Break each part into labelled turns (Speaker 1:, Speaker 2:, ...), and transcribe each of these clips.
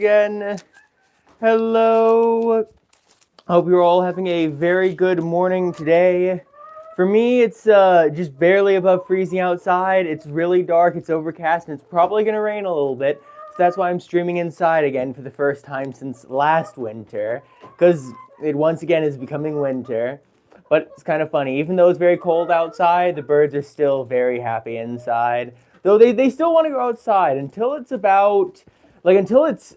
Speaker 1: again. Hello. Hope you're all having a very good morning today. For me, it's just barely above freezing outside. It's really dark, it's overcast, and it's probably going to rain a little bit. So that's why I'm streaming inside again for the first time since last winter, because it once again is becoming winter. But it's kind of funny. Even though it's very cold outside, the birds are still very happy inside. Though they still want to go outside until it's about until it's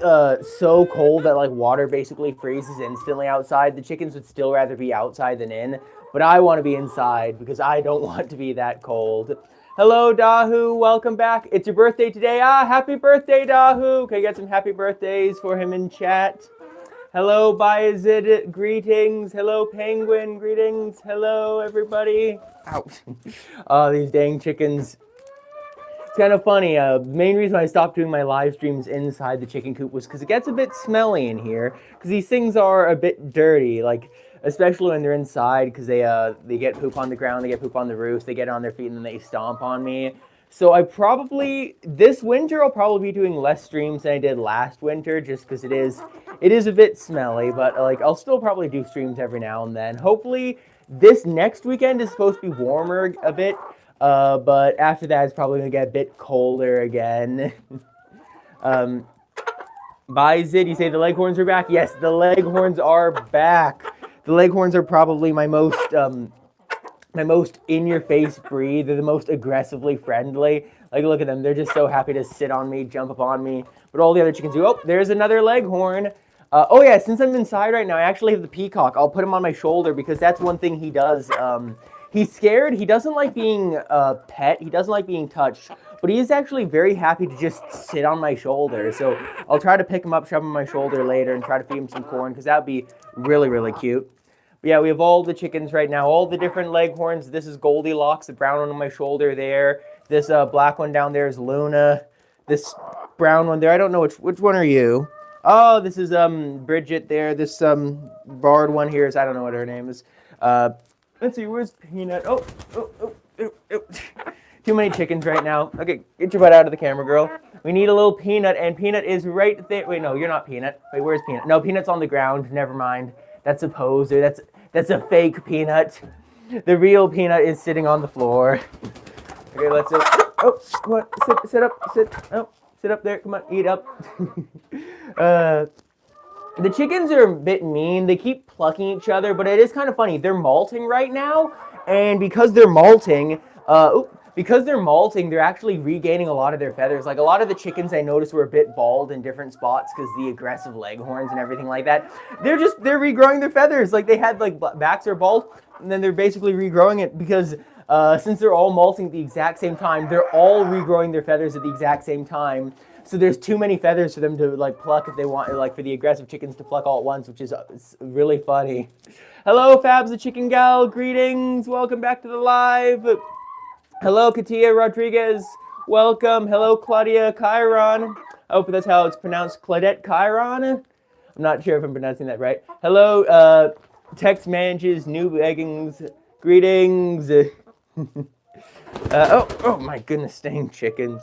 Speaker 1: so cold that like water basically freezes instantly outside. The chickens would still rather be outside than in, but I want to be inside because I don't want to be that cold. Hello, Dahu. Welcome back. It's your birthday today. Happy birthday, Dahu. Can I get some happy birthdays for him in chat? Hello, Bayezid. Greetings. Hello, Penguin. Greetings. Hello, everybody. Ow. Oh, these dang chickens. It's kind of funny. The main reason I stopped doing my live streams inside the chicken coop was because it gets a bit smelly in here. Because these things are a bit dirty, like especially when they're inside. Because they get poop on the ground, they get poop on the roof, they get on their feet, and then they stomp on me. So this winter I'll probably be doing less streams than I did last winter, just because it is a bit smelly. But like I'll still probably do streams every now and then. Hopefully this next weekend is supposed to be warmer a bit. But after that, it's probably going to get a bit colder again. Bye, Zid. You say the Leghorns are back? Yes, the Leghorns are back. The Leghorns are probably my most in-your-face breed. They're the most aggressively friendly. Like, look at them. They're just so happy to sit on me, jump up on me. But all the other chickens do. Oh, there's another Leghorn. Oh, yeah, since I'm inside right now, I actually have the peacock. I'll put him on my shoulder because that's one thing he does. He's scared. He doesn't like being pet. He doesn't like being touched. But he is actually very happy to just sit on my shoulder. So I'll try to pick him up, shove him on my shoulder later, and try to feed him some corn because that would be really, really cute. But yeah, we have all the chickens right now, all the different Leghorns. This is Goldilocks, the brown one on my shoulder there. This black one down there is Luna. This brown one there, I don't know which one are you? Oh, this is Bridget there. This barred one here is, I don't know what her name is. Let's see, where's Peanut? Oh. Too many chickens right now. Okay, get your butt out of the camera, girl. We need a little Peanut, and Peanut is right there. Wait, no, you're not Peanut. Wait, where's Peanut? No, Peanut's on the ground. Never mind. That's a poser. That's a fake Peanut. The real Peanut is sitting on the floor. Okay, let's sit. Oh, come on, sit up, sit. Oh, sit up there. Come on, eat up. The chickens are a bit mean. They keep plucking each other, but it is kind of funny. They're molting right now, and because they're molting, they're actually regaining a lot of their feathers. Like a lot of the chickens I noticed were a bit bald in different spots because the aggressive Leghorns and everything like that. They're regrowing their feathers. Like they had like backs are bald, and then they're basically regrowing it because since they're all molting at the exact same time, they're all regrowing their feathers at the exact same time. So there's too many feathers for them to like pluck if they want, like for the aggressive chickens to pluck all at once, which is really funny. Hello, Fabs the Chicken Gal. Greetings. Welcome back to the live. Hello, Katia Rodriguez. Welcome. Hello, Claudia Chiron. I hope that's how it's pronounced. Claudette Chiron. I'm not sure if I'm pronouncing that right. Hello, Text Manages New Leggings. Greetings. Oh my goodness, dang chickens.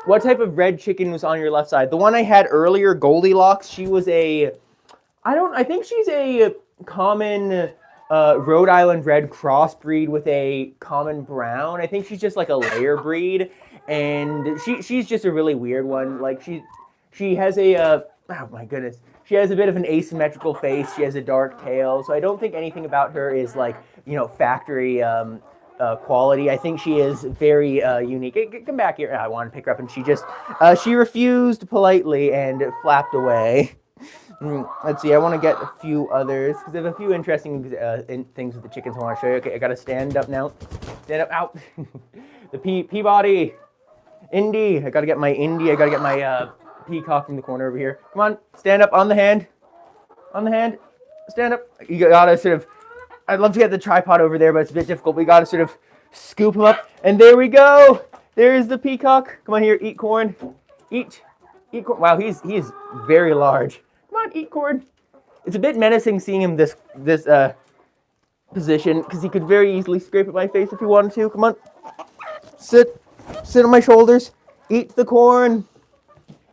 Speaker 1: What type of red chicken was on your left side? The one I had earlier, Goldilocks, she was I think she's a common Rhode Island red crossbreed with a common brown. I think she's just like a layer breed, and she's just a really weird one. Like she has oh my goodness. She has a bit of an asymmetrical face. She has a dark tail, so I don't think anything about her is like, factory quality. I think she is very unique. Come back here. I want to pick her up, and she refused politely and flapped away. Let's see. I want to get a few others because there's a few interesting things with the chickens I want to show you. Okay, I got to stand up now. Stand up. Out. The Peabody. Indy. I got to get my Indy. I got to get my peacock from the corner over here. Come on. Stand up on the hand. On the hand. Stand up. You got to sort of... I'd love to get the tripod over there, but it's a bit difficult. We got to sort of scoop him up. And there we go. There's the peacock. Come on here. Eat corn. Eat corn. Wow, he's very large. Come on, eat corn. It's a bit menacing seeing him this position because he could very easily scrape at my face if he wanted to. Come on. Sit on my shoulders. Eat the corn.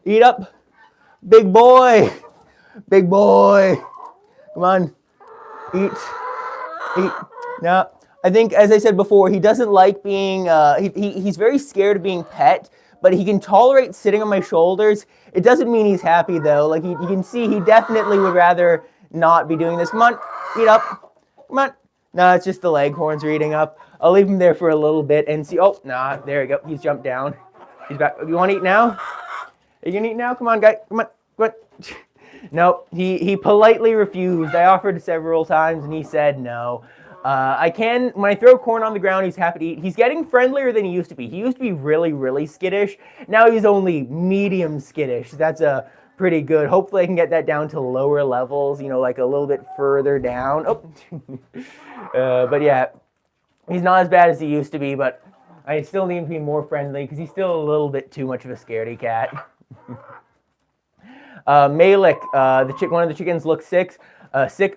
Speaker 1: Eat up. Big boy. Big boy. Come on. Eat. Eat. No. I think, as I said before, he doesn't like being, he's very scared of being pet, but he can tolerate sitting on my shoulders. It doesn't mean he's happy, though. Like, you can see he definitely would rather not be doing this. Come on, eat up. Come on. No, it's just the leghorns are eating up. I'll leave him there for a little bit and see. Oh, nah, there we go. He's jumped down. He's back. You want to eat now? Are you going to eat now? Come on, guy. Come on. Come on. Nope, he politely refused. I offered several times and he said no. When I throw corn on the ground, he's happy to eat. He's getting friendlier than he used to be. He used to be really, really skittish. Now he's only medium skittish. That's pretty good. Hopefully I can get that down to lower levels, like a little bit further down. Oh, but yeah, he's not as bad as he used to be, but I still need him to be more friendly because he's still a little bit too much of a scaredy cat. Malik, one of the chickens looks sick.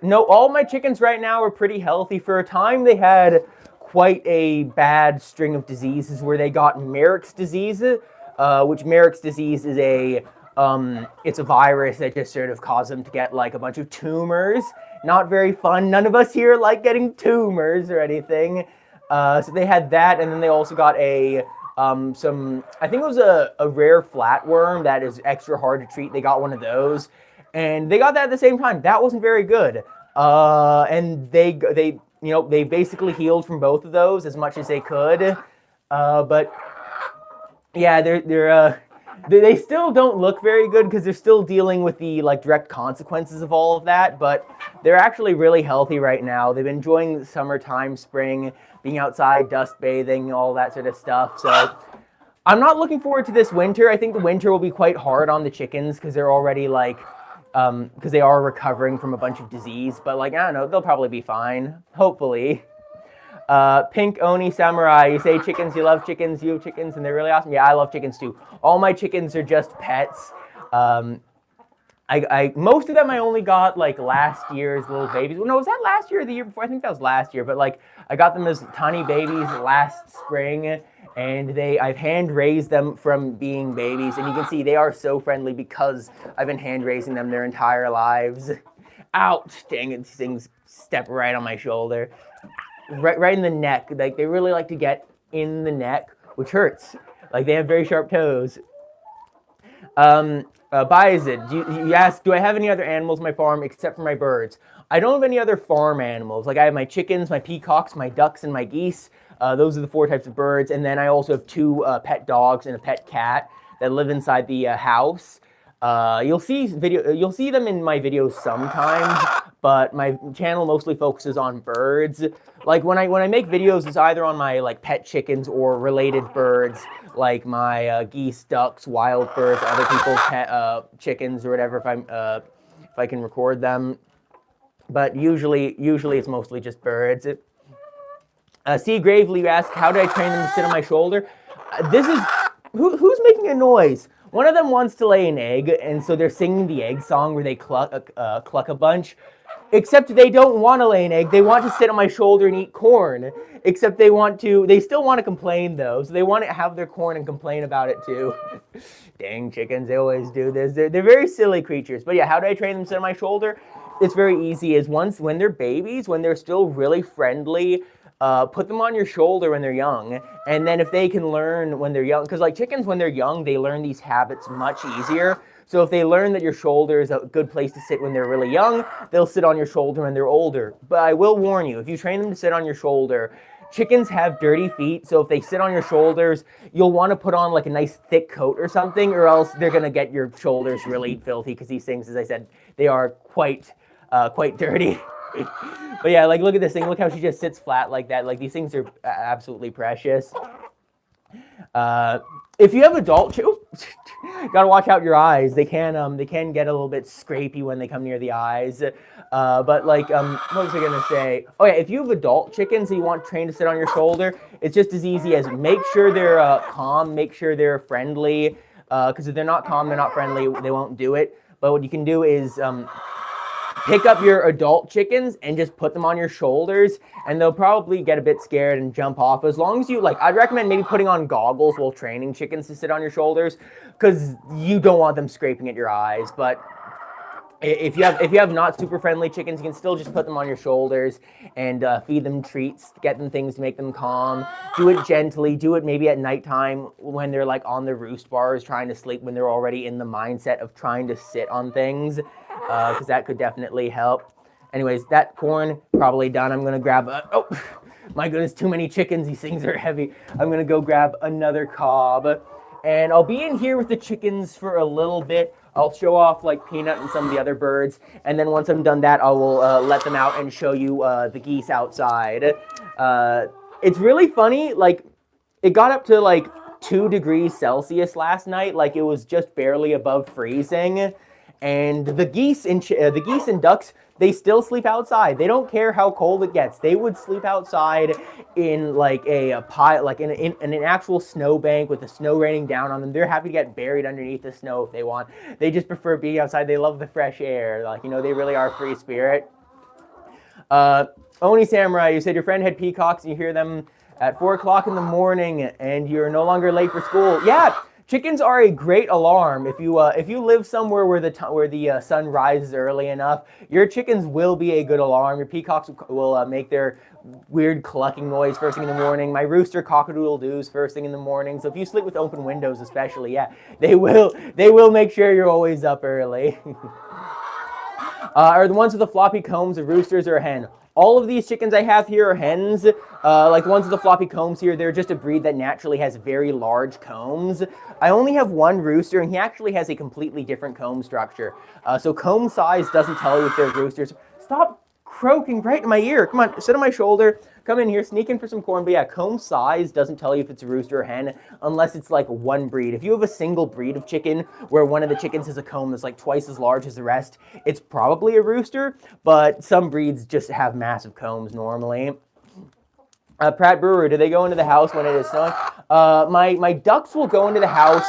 Speaker 1: No, all my chickens right now are pretty healthy. For a time, they had quite a bad string of diseases where they got Merrick's disease, which Merrick's disease is it's a virus that just sort of caused them to get like a bunch of tumors. Not very fun. None of us here like getting tumors or anything. So they had that, and then they also got I think it was a rare flatworm that is extra hard to treat. They got one of those. And they got that at the same time. That wasn't very good. And they basically healed from both of those as much as they could. But yeah, they still don't look very good because they're still dealing with the direct consequences of all of that. But they're actually really healthy right now. They've been enjoying the summertime, spring, being outside, dust bathing, all that sort of stuff. So I'm not looking forward to this winter. I think the winter will be quite hard on the chickens because they're already because they are recovering from a bunch of disease. But I don't know, they'll probably be fine, hopefully. Pink Oni Samurai, you say chickens, you love chickens, you have chickens, and they're really awesome. Yeah, I love chickens too. All my chickens are just pets. Most of them I only got last year's little babies. Well, no, was that last year or the year before? I think that was last year. But I got them as tiny babies last spring. And I've hand raised them from being babies, and you can see they are so friendly because I've been hand raising them their entire lives. Ouch! Dang it, these things step right on my shoulder, right in the neck. They really like to get in the neck, which hurts. They have very sharp toes. Bayezid, you asked, do I have any other animals on my farm except for my birds? I don't have any other farm animals. I have my chickens, my peacocks, my ducks, and my geese. Those are the 4 types of birds. And then I also have 2 pet dogs and a pet cat that live inside the house. You'll see them in my videos sometimes, but my channel mostly focuses on birds. When I make videos, it's either on my pet chickens or related birds, like my geese, ducks, wild birds, other people's pet chickens or whatever if I can record them. But usually it's mostly just birds. C. Gravely, you ask, how do I train them to sit on my shoulder? Who's making a noise? One of them wants to lay an egg, and so they're singing the egg song where they cluck a bunch. Except they don't want to lay an egg. They want to sit on my shoulder and eat corn. Except they still want to complain, though. So they want to have their corn and complain about it, too. Dang chickens, they always do this. They're very silly creatures. But yeah, how do I train them to sit on my shoulder? It's very easy. When they're babies, when they're still really friendly, put them on your shoulder when they're young, and then if they can learn when they're young, because chickens when they're young, they learn these habits much easier. So if they learn that your shoulder is a good place to sit when they're really young, they'll sit on your shoulder when they're older. But I will warn you, if you train them to sit on your shoulder, chickens have dirty feet, so if they sit on your shoulders, you'll want to put on a nice thick coat or something, or else they're going to get your shoulders really filthy, because these things, as I said, they are quite dirty. But yeah, look at this thing. Look how she just sits flat like that. These things are absolutely precious. If you have adult gotta watch out your eyes. They can get a little bit scrapey when they come near the eyes. But what was I gonna say? Oh yeah, if you have adult chickens that you want trained to sit on your shoulder, it's just as easy as make sure they're calm, make sure they're friendly. Because if they're not calm, they're not friendly, they won't do it. But what you can do is pick up your adult chickens and just put them on your shoulders, and they'll probably get a bit scared and jump off. As long as you, like, I'd recommend maybe putting on goggles while training chickens to sit on your shoulders, because you don't want them scraping at your eyes. But if you have not super friendly chickens, you can still just put them on your shoulders and feed them treats, get them things to make them calm. Do it gently. Do it maybe at nighttime when they're like on the roost bars trying to sleep, when they're already in the mindset of trying to sit on things, because that could definitely help. Anyways, that corn probably done. I'm gonna grab oh my goodness, too many chickens. These things are heavy. I'm gonna go grab another cob, and I'll be in here with the chickens for a little bit. I'll show off like Peanut and some of the other birds, and then once I'm done that, I will let them out and show you the geese outside. It's really funny, like, it got up to like 2 degrees Celsius last night, like it was just barely above freezing, and the geese and ducks, they still sleep outside. They don't care how cold it gets. They would sleep outside in like a pile, like in an actual snowbank with the snow raining down on them. They're happy to get buried underneath the snow if they want. They just prefer being outside. They love the fresh air. Like, you know, they really are free spirit. Oni Samurai, you said your friend had peacocks and you hear them at 4 o'clock in the morning and you're no longer late for school. Yeah. Chickens are a great alarm. If you live somewhere where the sun rises early enough, your chickens will be a good alarm. Your peacocks will make their weird clucking noise first thing in the morning. My rooster cock-a-doodle-doos first thing in the morning. So if you sleep with open windows especially, yeah, they will make sure you're always up early. Are the ones with the floppy combs a roosters or a hen? All of these chickens I have here are hens. Like the ones with the floppy combs here, they're just a breed that naturally has very large combs. I only have one rooster, and he actually has a completely different comb structure. So comb size doesn't tell you if they're roosters. Stop croaking right in my ear. Come on, sit on my shoulder. Come in here, sneak in for some corn. But yeah, comb size doesn't tell you if it's a rooster or hen unless it's like one breed. If you have a single breed of chicken where one of the chickens has a comb that's like twice as large as the rest, it's probably a rooster, but some breeds just have massive combs normally. Pratt Brewer, do they go into the house when it is snowing? My ducks will go into the house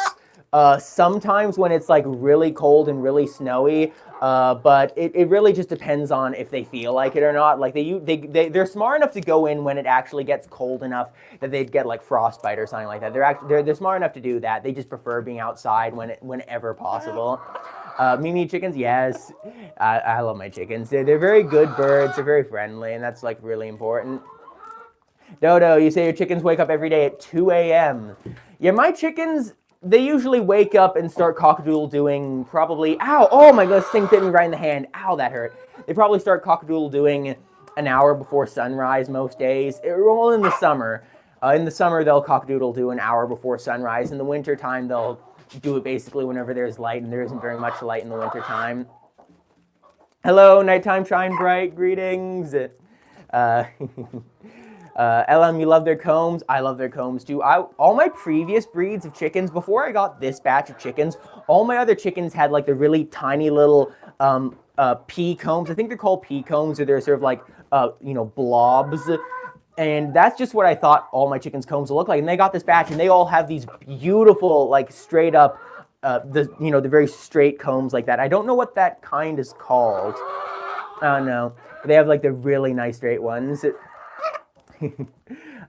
Speaker 1: sometimes when it's like really cold and really snowy, but it really just depends on if they feel like it or not. Like they're smart enough to go in when it actually gets cold enough that they'd get like frostbite or something like that. They're smart enough to do that. They just prefer being outside whenever possible. Mimi chickens, yes, I love my chickens. They're very good birds. They're very friendly, and that's like really important. Dodo, you say your chickens wake up every day at 2 a.m. Yeah, my chickens, they usually wake up and start cock-a-doodle-doing probably, ow, oh my god, this thing bit me right in the hand. Ow, that hurt. They probably start cock-a-doodle-doing an hour before sunrise most days. Well, in the summer. In the summer, they'll cock-a-doodle-do an hour before sunrise. In the wintertime, they'll do it basically whenever there's light, and there isn't very much light in the wintertime. Hello, nighttime shine bright, greetings. LM, you love their combs? I love their combs too. All my previous breeds of chickens, before I got this batch of chickens, all my other chickens had like the really tiny little pea combs. I think they're called pea combs, or they're sort of like, blobs. And that's just what I thought all my chickens' combs will look like. And they got this batch, and they all have these beautiful, like straight up, the very straight combs like that. I don't know what that kind is called. I don't know. But they have like the really nice straight ones.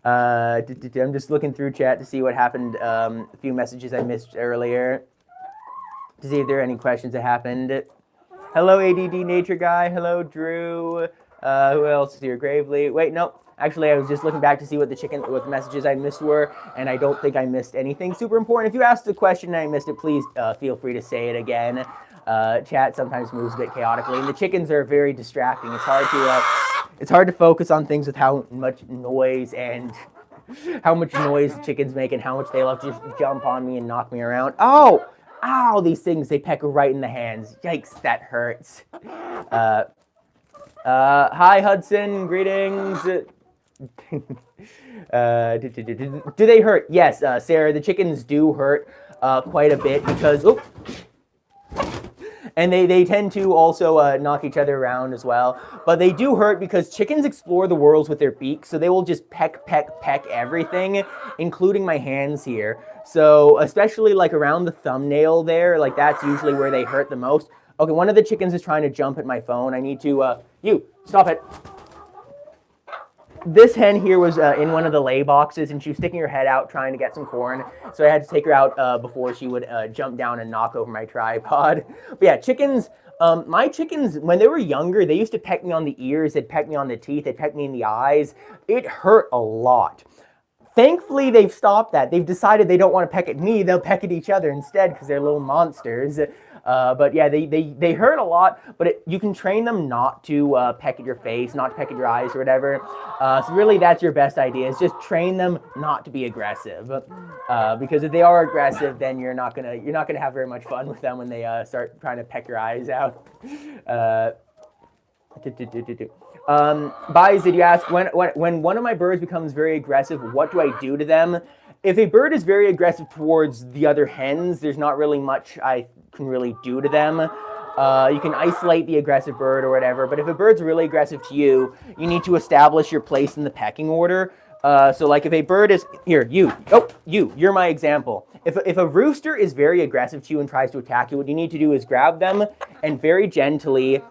Speaker 1: I'm just looking through chat to see what happened. A few messages I missed earlier to see if there are any questions that happened. Hello, ADD Nature Guy. Hello, Drew. Who else is here? Gravely. Wait, no. Actually, I was just looking back to see what the messages I missed were, and I don't think I missed anything super important. If you asked a question and I missed it, please feel free to say it again. Chat sometimes moves a bit chaotically, and the chickens are very distracting. It's hard to focus on things with how much noise the chickens make and how much they love to just jump on me and knock me around. Oh! Ow! These things, they peck right in the hands. Yikes, that hurts. Hi, Hudson. Greetings. Do they hurt? Yes, Sarah, the chickens do hurt quite a bit because... Oh, and they tend to also knock each other around as well. But they do hurt because chickens explore the world with their beaks, so they will just peck everything, including my hands here. So especially like around the thumbnail there, like that's usually where they hurt the most. Okay, one of the chickens is trying to jump at my phone. I need to, you, stop it. This hen here was in one of the lay boxes, and she was sticking her head out trying to get some corn. So I had to take her out before she would jump down and knock over my tripod. But yeah, chickens, my chickens, when they were younger, they used to peck me on the ears, they'd peck me on the teeth, they'd peck me in the eyes. It hurt a lot. Thankfully, they've stopped that. They've decided they don't want to peck at me. They'll peck at each other instead because they're little monsters. But yeah, they hurt a lot, but you can train them not to peck at your face, not to peck at your eyes or whatever. So really that's your best idea, is just train them not to be aggressive. Because if they are aggressive, then you're not gonna have very much fun with them when they start trying to peck your eyes out. Bayezid, you ask, when one of my birds becomes very aggressive, what do I do to them? If a bird is very aggressive towards the other hens, there's not really much I can really do to them. You can isolate the aggressive bird or whatever, but if a bird's really aggressive to you, you need to establish your place in the pecking order. So like if a bird is, here, you're my example. If a rooster is very aggressive to you and tries to attack you, what you need to do is grab them and very gently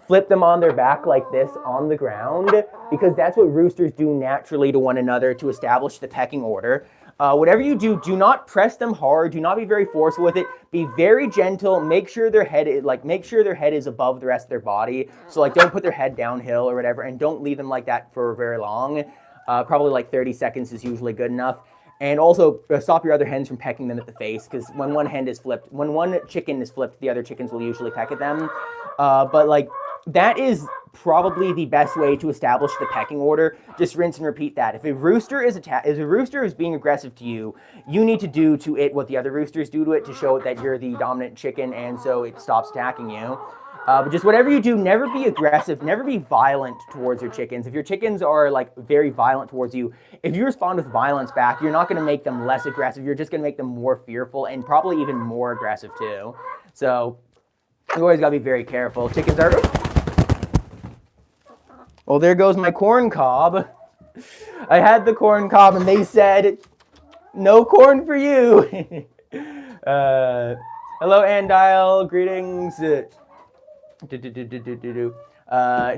Speaker 1: flip them on their back like this on the ground, because that's what roosters do naturally to one another to establish the pecking order. Whatever you do, do not press them hard. Do not be very forceful with it. Be very gentle. Make sure their head is above the rest of their body. So like, don't put their head downhill or whatever, and don't leave them like that for very long. Probably like 30 seconds is usually good enough. And also stop your other hens from pecking them at the face, because when one chicken is flipped, the other chickens will usually peck at them. But like, that is probably the best way to establish the pecking order. Just rinse and repeat that. If a rooster is being aggressive to you, you need to do to it what the other roosters do to it to show it that you're the dominant chicken, and so it stops attacking you. But just whatever you do, never be aggressive, never be violent towards your chickens. If your chickens are like very violent towards you, if you respond with violence back, you're not going to make them less aggressive. You're just going to make them more fearful and probably even more aggressive too. So you always got to be very careful. Chickens are... Well, there goes my corn cob. I had the corn cob and they said, no corn for you. Hello, Andile. Greetings.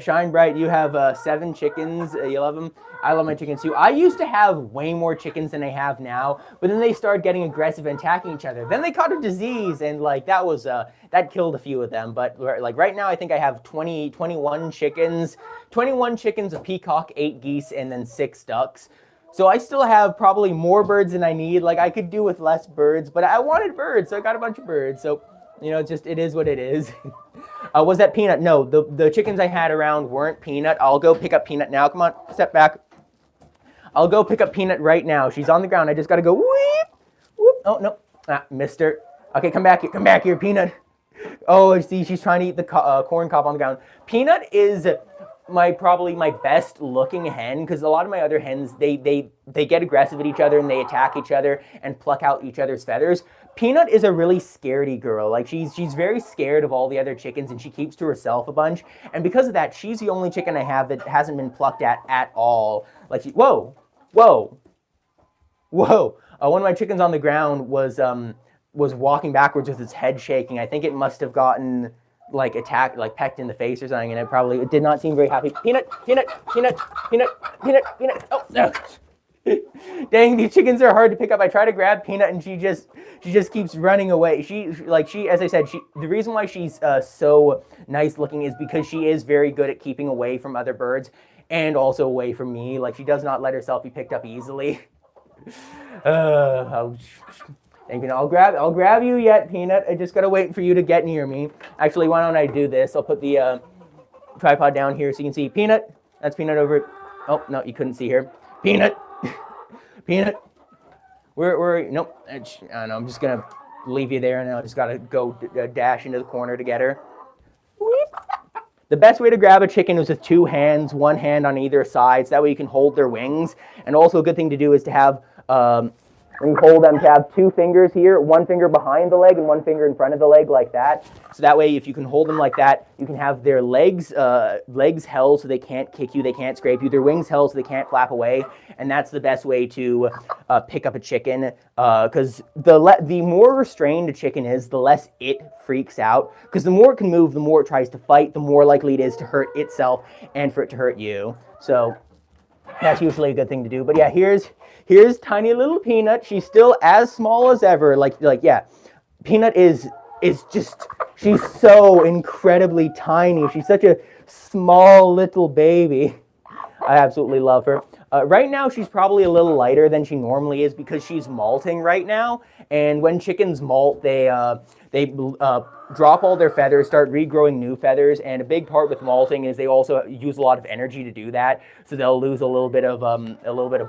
Speaker 1: Shine Bright, you have 7 chickens. You love them? I love my chickens too. I used to have way more chickens than I have now, but then they started getting aggressive and attacking each other. Then they caught a disease, and like that killed a few of them. But like right now, I think I have 21 chickens. 21 chickens, a peacock, 8 geese, and then 6 ducks. So I still have probably more birds than I need. Like I could do with less birds, but I wanted birds, so I got a bunch of birds. So, you know, it is what it is. Was that Peanut? No, the chickens I had around weren't Peanut. I'll go pick up Peanut now. Come on, step back. I'll go pick up Peanut right now. She's on the ground. I just got to go, whoop, whoop. Oh, no, missed her. Okay, come back here, Peanut. Oh, I see, she's trying to eat the corn cob on the ground. Peanut is probably my best looking hen, because a lot of my other hens, they get aggressive at each other and they attack each other and pluck out each other's feathers. Peanut is a really scaredy girl. Like she's very scared of all the other chickens, and she keeps to herself a bunch. And because of that, she's the only chicken I have that hasn't been plucked at all. Like whoa. One of my chickens on the ground was walking backwards with its head shaking. I think it must have gotten like attacked, like pecked in the face or something, and it did not seem very happy. Peanut. Oh no. Dang, these chickens are hard to pick up. I try to grab Peanut and she just keeps running away. As I said, the reason why she's so nice looking is because she is very good at keeping away from other birds and also away from me. Like she does not let herself be picked up easily. I'll grab you yet, Peanut. I just gotta wait for you to get near me. Actually, why don't I do this? I'll put the tripod down here so you can see Peanut. That's Peanut over. Oh no, you couldn't see her. Peanut. Peanut, nope, I don't know, I'm just gonna leave you there, and I just gotta go dash into the corner to get her. The best way to grab a chicken is with 2 hands, 1 hand on either side, so that way you can hold their wings. And also a good thing to do is to have And you hold them to have 2 fingers here, 1 finger behind the leg and 1 finger in front of the leg like that. So that way, if you can hold them like that, you can have their legs held so they can't kick you, they can't scrape you, their wings held so they can't flap away. And that's the best way to pick up a chicken, because the more restrained a chicken is, the less it freaks out. Because the more it can move, the more it tries to fight, the more likely it is to hurt itself and for it to hurt you. So that's usually a good thing to do. But yeah, here's tiny little Peanut. She's still as small as ever. Like yeah, Peanut is just, she's so incredibly tiny. She's such a small little baby. I absolutely love her. Right now, she's probably a little lighter than she normally is because she's molting right now. And when chickens molt, they drop all their feathers, start regrowing new feathers. And a big part with molting is they also use a lot of energy to do that. So they'll lose a little bit of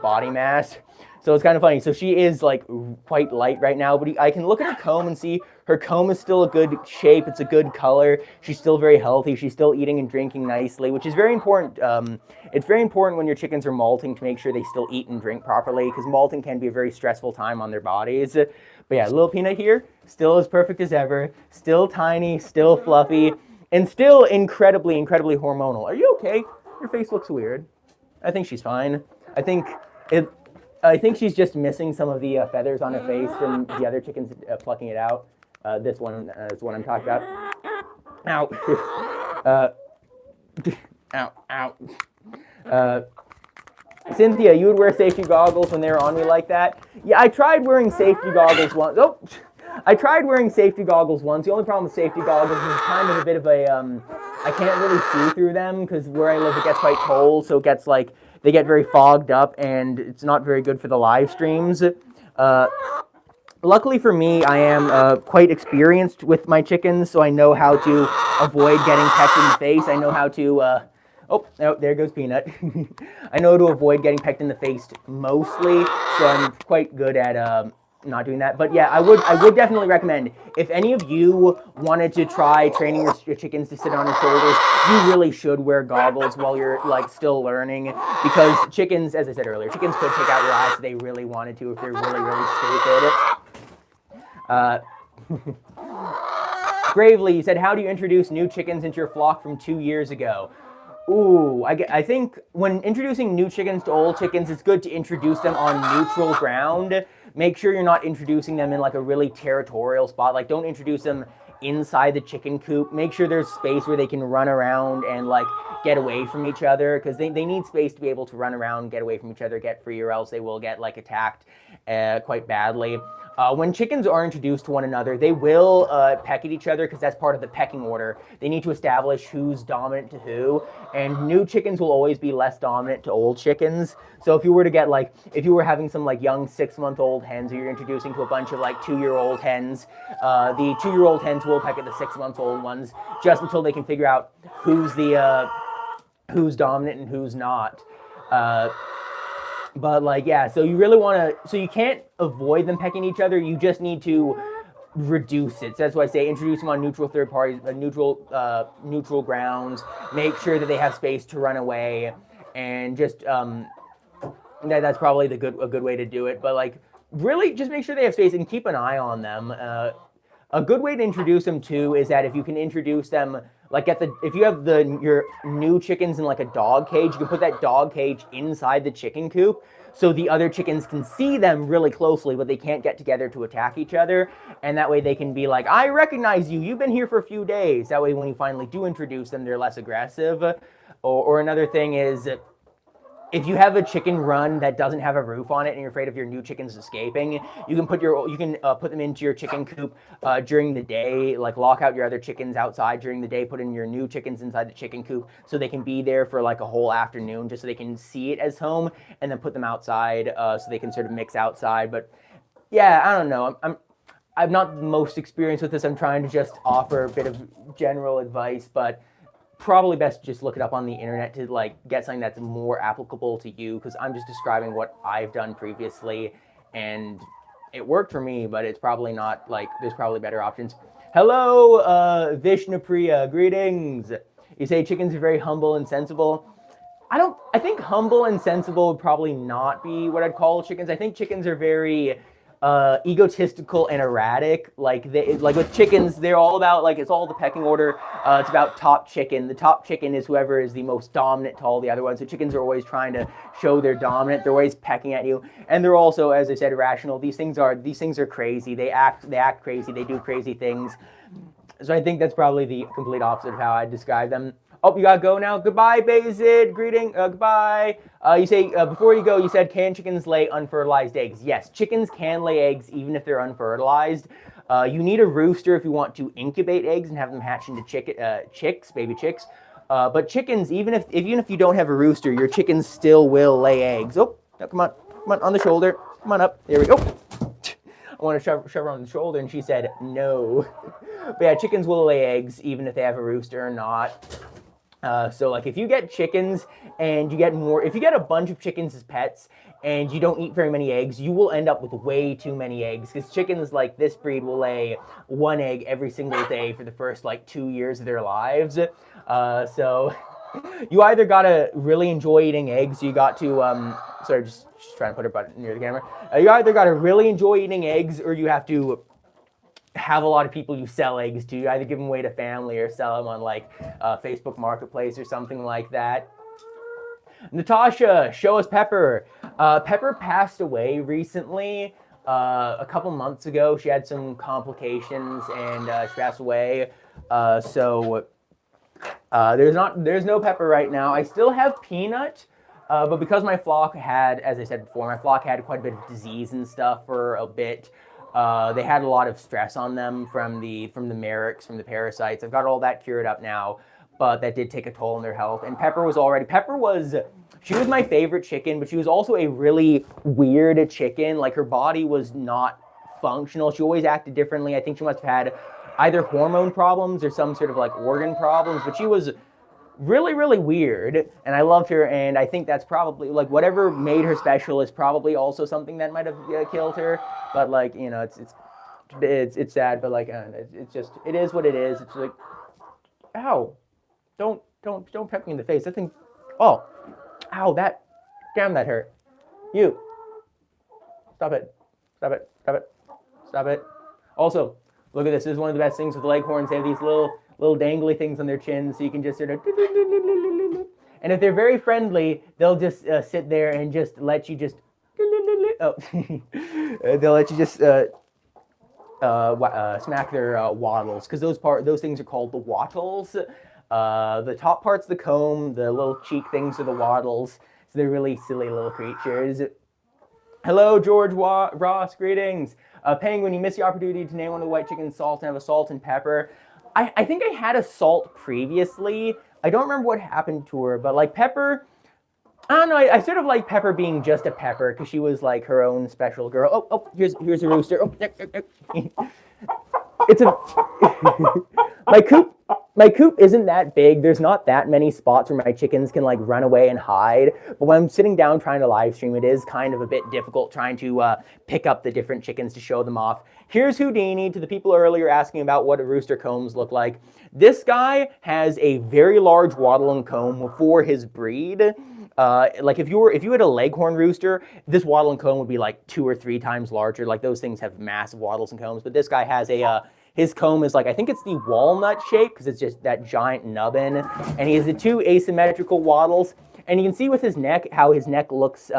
Speaker 1: body mass. So it's kind of funny. So she is like quite light right now, but I can look at her comb and see her comb is still a good shape. It's a good color. She's still very healthy. She's still eating and drinking nicely, which is very important. It's very important when your chickens are molting to make sure they still eat and drink properly, because molting can be a very stressful time on their bodies. But yeah, little Peanut here, still as perfect as ever, still tiny, still fluffy, and still incredibly, incredibly hormonal. Are you okay? Your face looks weird. I think she's fine. I think she's just missing some of the feathers on her face from the other chickens plucking it out. This one is what I'm talking about. Ow. Ow. Cynthia, you would wear safety goggles when they were on me like that? Yeah, I tried wearing safety goggles once. Oh, I tried wearing safety goggles once. The only problem with safety goggles is kind of a bit of a, I can't really see through them because where I live it gets quite cold, so it gets like, they get very fogged up and it's not very good for the live streams. Luckily for me, I am quite experienced with my chickens, so I know how to avoid getting pecked in the face. I know how to, oh, there goes Peanut. I know how to avoid getting pecked in the face mostly, so I'm quite good at not doing that. But yeah, I would definitely recommend, if any of you wanted to try training your chickens to sit on your shoulders, you really should wear goggles while you're like still learning, because chickens, as I said earlier, chickens could take out your eyes if they really wanted to, if they're really, really stupid. Gravely, you said, how do you introduce new chickens into your flock from 2 years ago? Ooh, I think when introducing new chickens to old chickens, it's good to introduce them on neutral ground. Make sure you're not introducing them in like a really territorial spot. Like, don't introduce them inside the chicken coop. Make sure there's space where they can run around and like get away from each other, because they need space to be able to run around, get away from each other, get free, or else they will get like attacked quite badly. When chickens are introduced to one another, they will peck at each other because that's part of the pecking order. They need to establish who's dominant to who, and new chickens will always be less dominant to old chickens. So if you were to get like, if you were having some like young 6-month-old hens who you're introducing to a bunch of like 2-year-old hens, the 2-year-old hens will peck at the 6-month-old ones just until they can figure out who's who's dominant and who's not. But like, yeah, so you really want to, so you can't avoid them pecking each other. You just need to reduce it. So that's why I say introduce them on neutral third parties, neutral grounds. Make sure that they have space to run away, and just that's probably a good way to do it. But like, really, just make sure they have space and keep an eye on them. A good way to introduce them too is that if you can introduce them like if you have your new chickens in like a dog cage, you can put that dog cage inside the chicken coop so the other chickens can see them really closely, but they can't get together to attack each other. And that way they can be like, I recognize you, you've been here for a few days. That way when you finally do introduce them, they're less aggressive. Or another thing is, if you have a chicken run that doesn't have a roof on it and you're afraid of your new chickens escaping, you can put them into your chicken coop during the day, like lock out your other chickens outside during the day, put in your new chickens inside the chicken coop so they can be there for like a whole afternoon, just so they can see it as home, and then put them outside so they can sort of mix outside. But yeah, I don't know. I'm not the most experienced with this. I'm trying to just offer a bit of general advice, but probably best to just look it up on the internet to like get something that's more applicable to you, because I'm just describing what I've done previously and it worked for me, but it's probably not, like, there's probably better options. Hello, Vishnupriya, greetings. You say chickens are very humble and sensible. I think humble and sensible would probably not be what I'd call chickens. I think chickens are very egotistical and erratic. Like with chickens, they're all about like it's all the pecking order. It's about top chicken. The top chicken is whoever is the most dominant to all the other ones. So chickens are always trying to show they're dominant. They're always pecking at you, and they're also, as I said, irrational. These things are crazy. They act crazy. They do crazy things. So I think that's probably the complete opposite of how I describe them. Oh, you gotta go now. Goodbye, Bazid. Greeting. Goodbye. You say before you go, you said, can chickens lay unfertilized eggs? Yes, chickens can lay eggs even if they're unfertilized. You need a rooster if you want to incubate eggs and have them hatch into baby chicks. But chickens, even if you don't have a rooster, your chickens still will lay eggs. Oh, no, come on the shoulder. Come on up. There we go. I want to shove her on the shoulder, and she said no. But yeah, chickens will lay eggs even if they have a rooster or not. So like if you get chickens and you get if you get a bunch of chickens as pets and you don't eat very many eggs, you will end up with way too many eggs, because chickens like this breed will lay 1 egg every single day for the first like 2 years of their lives. So you either gotta really enjoy eating eggs, you got to sorry, just trying to put her butt near the camera. You either gotta really enjoy eating eggs, or you have to have a lot of people you sell eggs to. You either give them away to family or sell them on like Facebook Marketplace or something like that. Natasha, show us Pepper. Pepper passed away recently, a couple months ago. She had some complications and she passed away. So there's no Pepper right now. I still have Peanut, but because my flock had, as I said before, my flock had quite a bit of disease and stuff for a bit. They had a lot of stress on them from the merrics, from the parasites. I've got all that cured up now, but that did take a toll on their health. And Pepper she was my favorite chicken, but she was also a really weird chicken. Like her body was not functional. She always acted differently. I think she must have had either hormone problems or some sort of like organ problems, but she was really, really weird, and I loved her, and I think that's probably, like, whatever made her special is probably also something that might have killed her, but, like, you know, it's sad, but, like, it's just, it is what it is. It's like, ow, don't peck me in the face. That thing, oh, ow, damn, that hurt. You, stop it. Also, look at this. This is one of the best things with Leghorns. They have these little dangly things on their chins, so you can just sort of, and if they're very friendly, they'll just sit there and just let you just, they'll let you just smack their wattles, because those things are called the wattles. The top part's the comb, the little cheek things are the wattles, so they're really silly little creatures. Hello, George Ross, greetings. Penguin, you missed the opportunity to name one of the white chickens salt and have a salt and pepper. I think I had a salt previously. I don't remember what happened to her, but like Pepper, I don't know. I sort of like Pepper being just a Pepper, because she was like her own special girl. Oh, here's a rooster. Oh, it's a my coop isn't that big. There's not that many spots where my chickens can like run away and hide. But when I'm sitting down trying to live stream, it is kind of a bit difficult trying to pick up the different chickens to show them off. Here's Houdini, to the people earlier asking about what a rooster combs look like. This guy has a very large wattle and comb for his breed. Like if you had a Leghorn rooster, this wattle and comb would be like 2 or 3 times larger. Like those things have massive wattles and combs, but this guy has his comb is like, I think it's the walnut shape, because it's just that giant nubbin, and he has the 2 asymmetrical wattles, and you can see with his neck how his neck looks,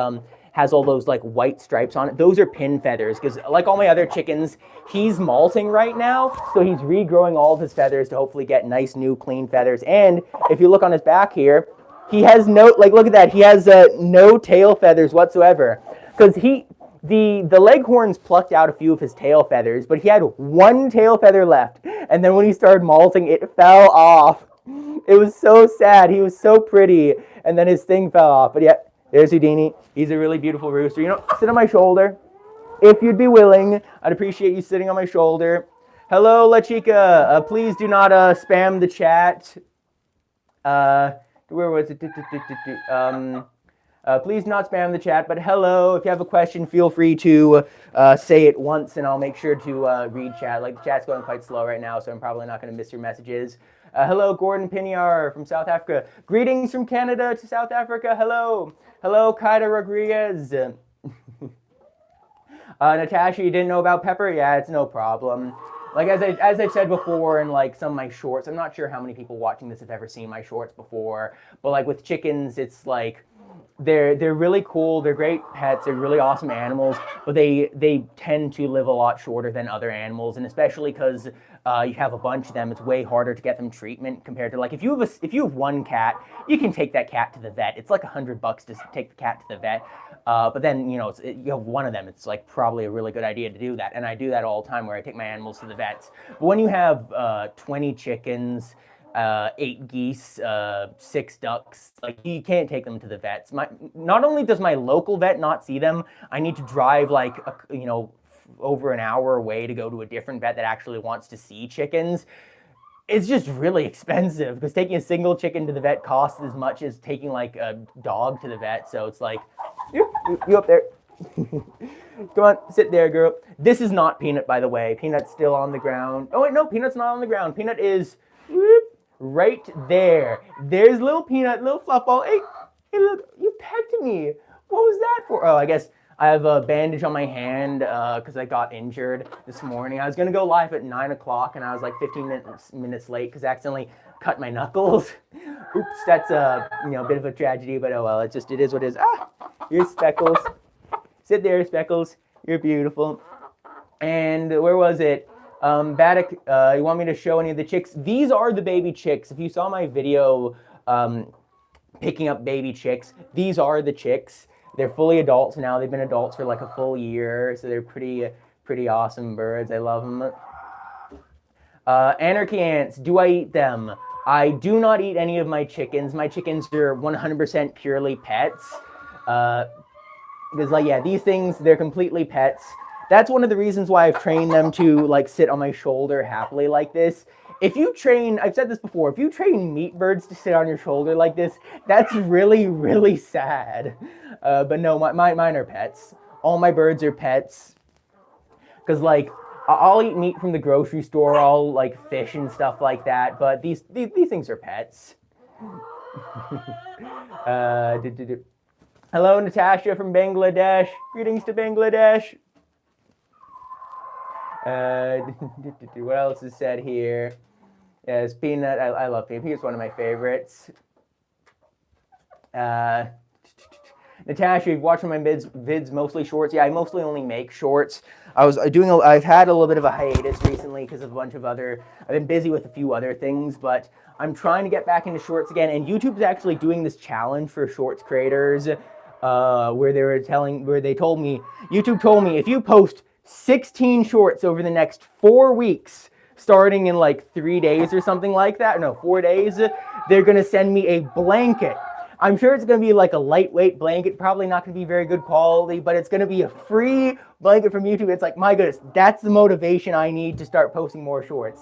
Speaker 1: has all those like white stripes on it. Those are pin feathers, because like all my other chickens, he's molting right now, so he's regrowing all of his feathers to hopefully get nice new clean feathers. And if you look on his back here, he has no, like, look at that, he has no tail feathers whatsoever, because the Leghorns plucked out a few of his tail feathers, but he had 1 tail feather left, and then when he started molting, it fell off. It was so sad. He was so pretty, and then his thing fell off. But yeah, there's Houdini. He's a really beautiful rooster. You know, sit on my shoulder. If you'd be willing, I'd appreciate you sitting on my shoulder. Hello, La Chica. Please do not spam the chat. Where was it? Please not spam the chat, but hello. If you have a question, feel free to say it once, and I'll make sure to read chat. Like, the chat's going quite slow right now, so I'm probably not going to miss your messages. Hello, Gordon Pinyar from South Africa. Greetings from Canada to South Africa. Hello. Hello, Kaida Rodriguez. Natasha, you didn't know about Pepper? Yeah, it's no problem. Like as I've said before in like some of my shorts, I'm not sure how many people watching this have ever seen my shorts before, but like with chickens, it's like they're really cool. They're great pets. They're really awesome animals, but they tend to live a lot shorter than other animals, and especially because you have a bunch of them, it's way harder to get them treatment compared to like if you have one cat, you can take that cat to the vet. It's like $100 to take the cat to the vet. But then, you have one of them, it's like probably a really good idea to do that. And I do that all the time where I take my animals to the vets. But when you have 20 chickens, 8 geese, 6 ducks, like you can't take them to the vets. Not only does my local vet not see them, I need to drive like, over an hour away to go to a different vet that actually wants to see chickens. It's just really expensive because taking a single chicken to the vet costs as much as taking like a dog to the vet. So it's like, you up there. Come on, sit there, girl. This is not Peanut, by the way. Peanut's still on the ground. Oh, wait, no, Peanut's not on the ground. Peanut is right there. There's little Peanut, little fluff ball. Hey, look, you pecked me. What was that for? Oh, I guess I have a bandage on my hand because I got injured this morning. I was going to go live at 9 o'clock, and I was like 15 minutes late because I accidentally cut my knuckles. Oops, that's a bit of a tragedy, but oh well, it is what it is. Ah, here's Speckles. Sit there, Speckles. You're beautiful. And where was it? Baddock, you want me to show any of the chicks? These are the baby chicks. If you saw my video picking up baby chicks, these are the chicks. They're fully adults now. They've been adults for like a full year, so they're pretty awesome birds. I love them. Anarchy ants, do I eat them? I do not eat any of my chickens. My chickens are 100% purely pets. Because like, yeah, these things, they're completely pets. That's one of the reasons why I've trained them to like sit on my shoulder happily like this. If you train, I've said this before, if you train meat birds to sit on your shoulder like this, that's really, really sad. But no, mine are pets. All my birds are pets. Because like, I'll eat meat from the grocery store, I'll like fish and stuff like that, but these things are pets. Hello, Natasha from Bangladesh. Greetings to Bangladesh. What else is said here? Yes, Peanut. I love Peanut. Peanut's one of my favorites. Natasha, you've watched my vids mostly shorts. Yeah, I mostly only make shorts. I've had a little bit of a hiatus recently because of a bunch of other. I've been busy with a few other things, but I'm trying to get back into shorts again. And YouTube's actually doing this challenge for shorts creators, where they told me, YouTube told me, if you post 16 shorts over the next 4 weeks, starting in like 3 days or something like that, no, 4 days, they're gonna send me a blanket. I'm sure it's going to be like a lightweight blanket, probably not going to be very good quality, but it's going to be a free blanket from YouTube. It's like, my goodness, that's the motivation I need to start posting more shorts.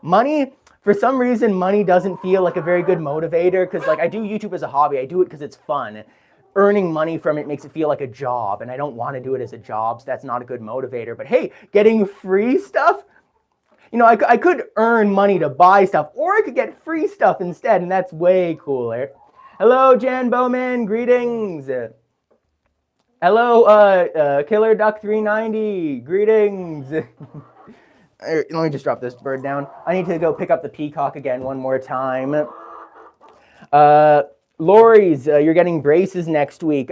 Speaker 1: Money, for some reason, money doesn't feel like a very good motivator because like I do YouTube as a hobby. I do it because it's fun. Earning money from it makes it feel like a job, and I don't want to do it as a job, so that's not a good motivator. But hey, getting free stuff, I could earn money to buy stuff, or I could get free stuff instead, and that's way cooler. Hello, Jan Bowman. Greetings. Hello, Killer Duck 390. Greetings. Let me just drop this bird down. I need to go pick up the peacock again one more time. Lori's, you're getting braces next week.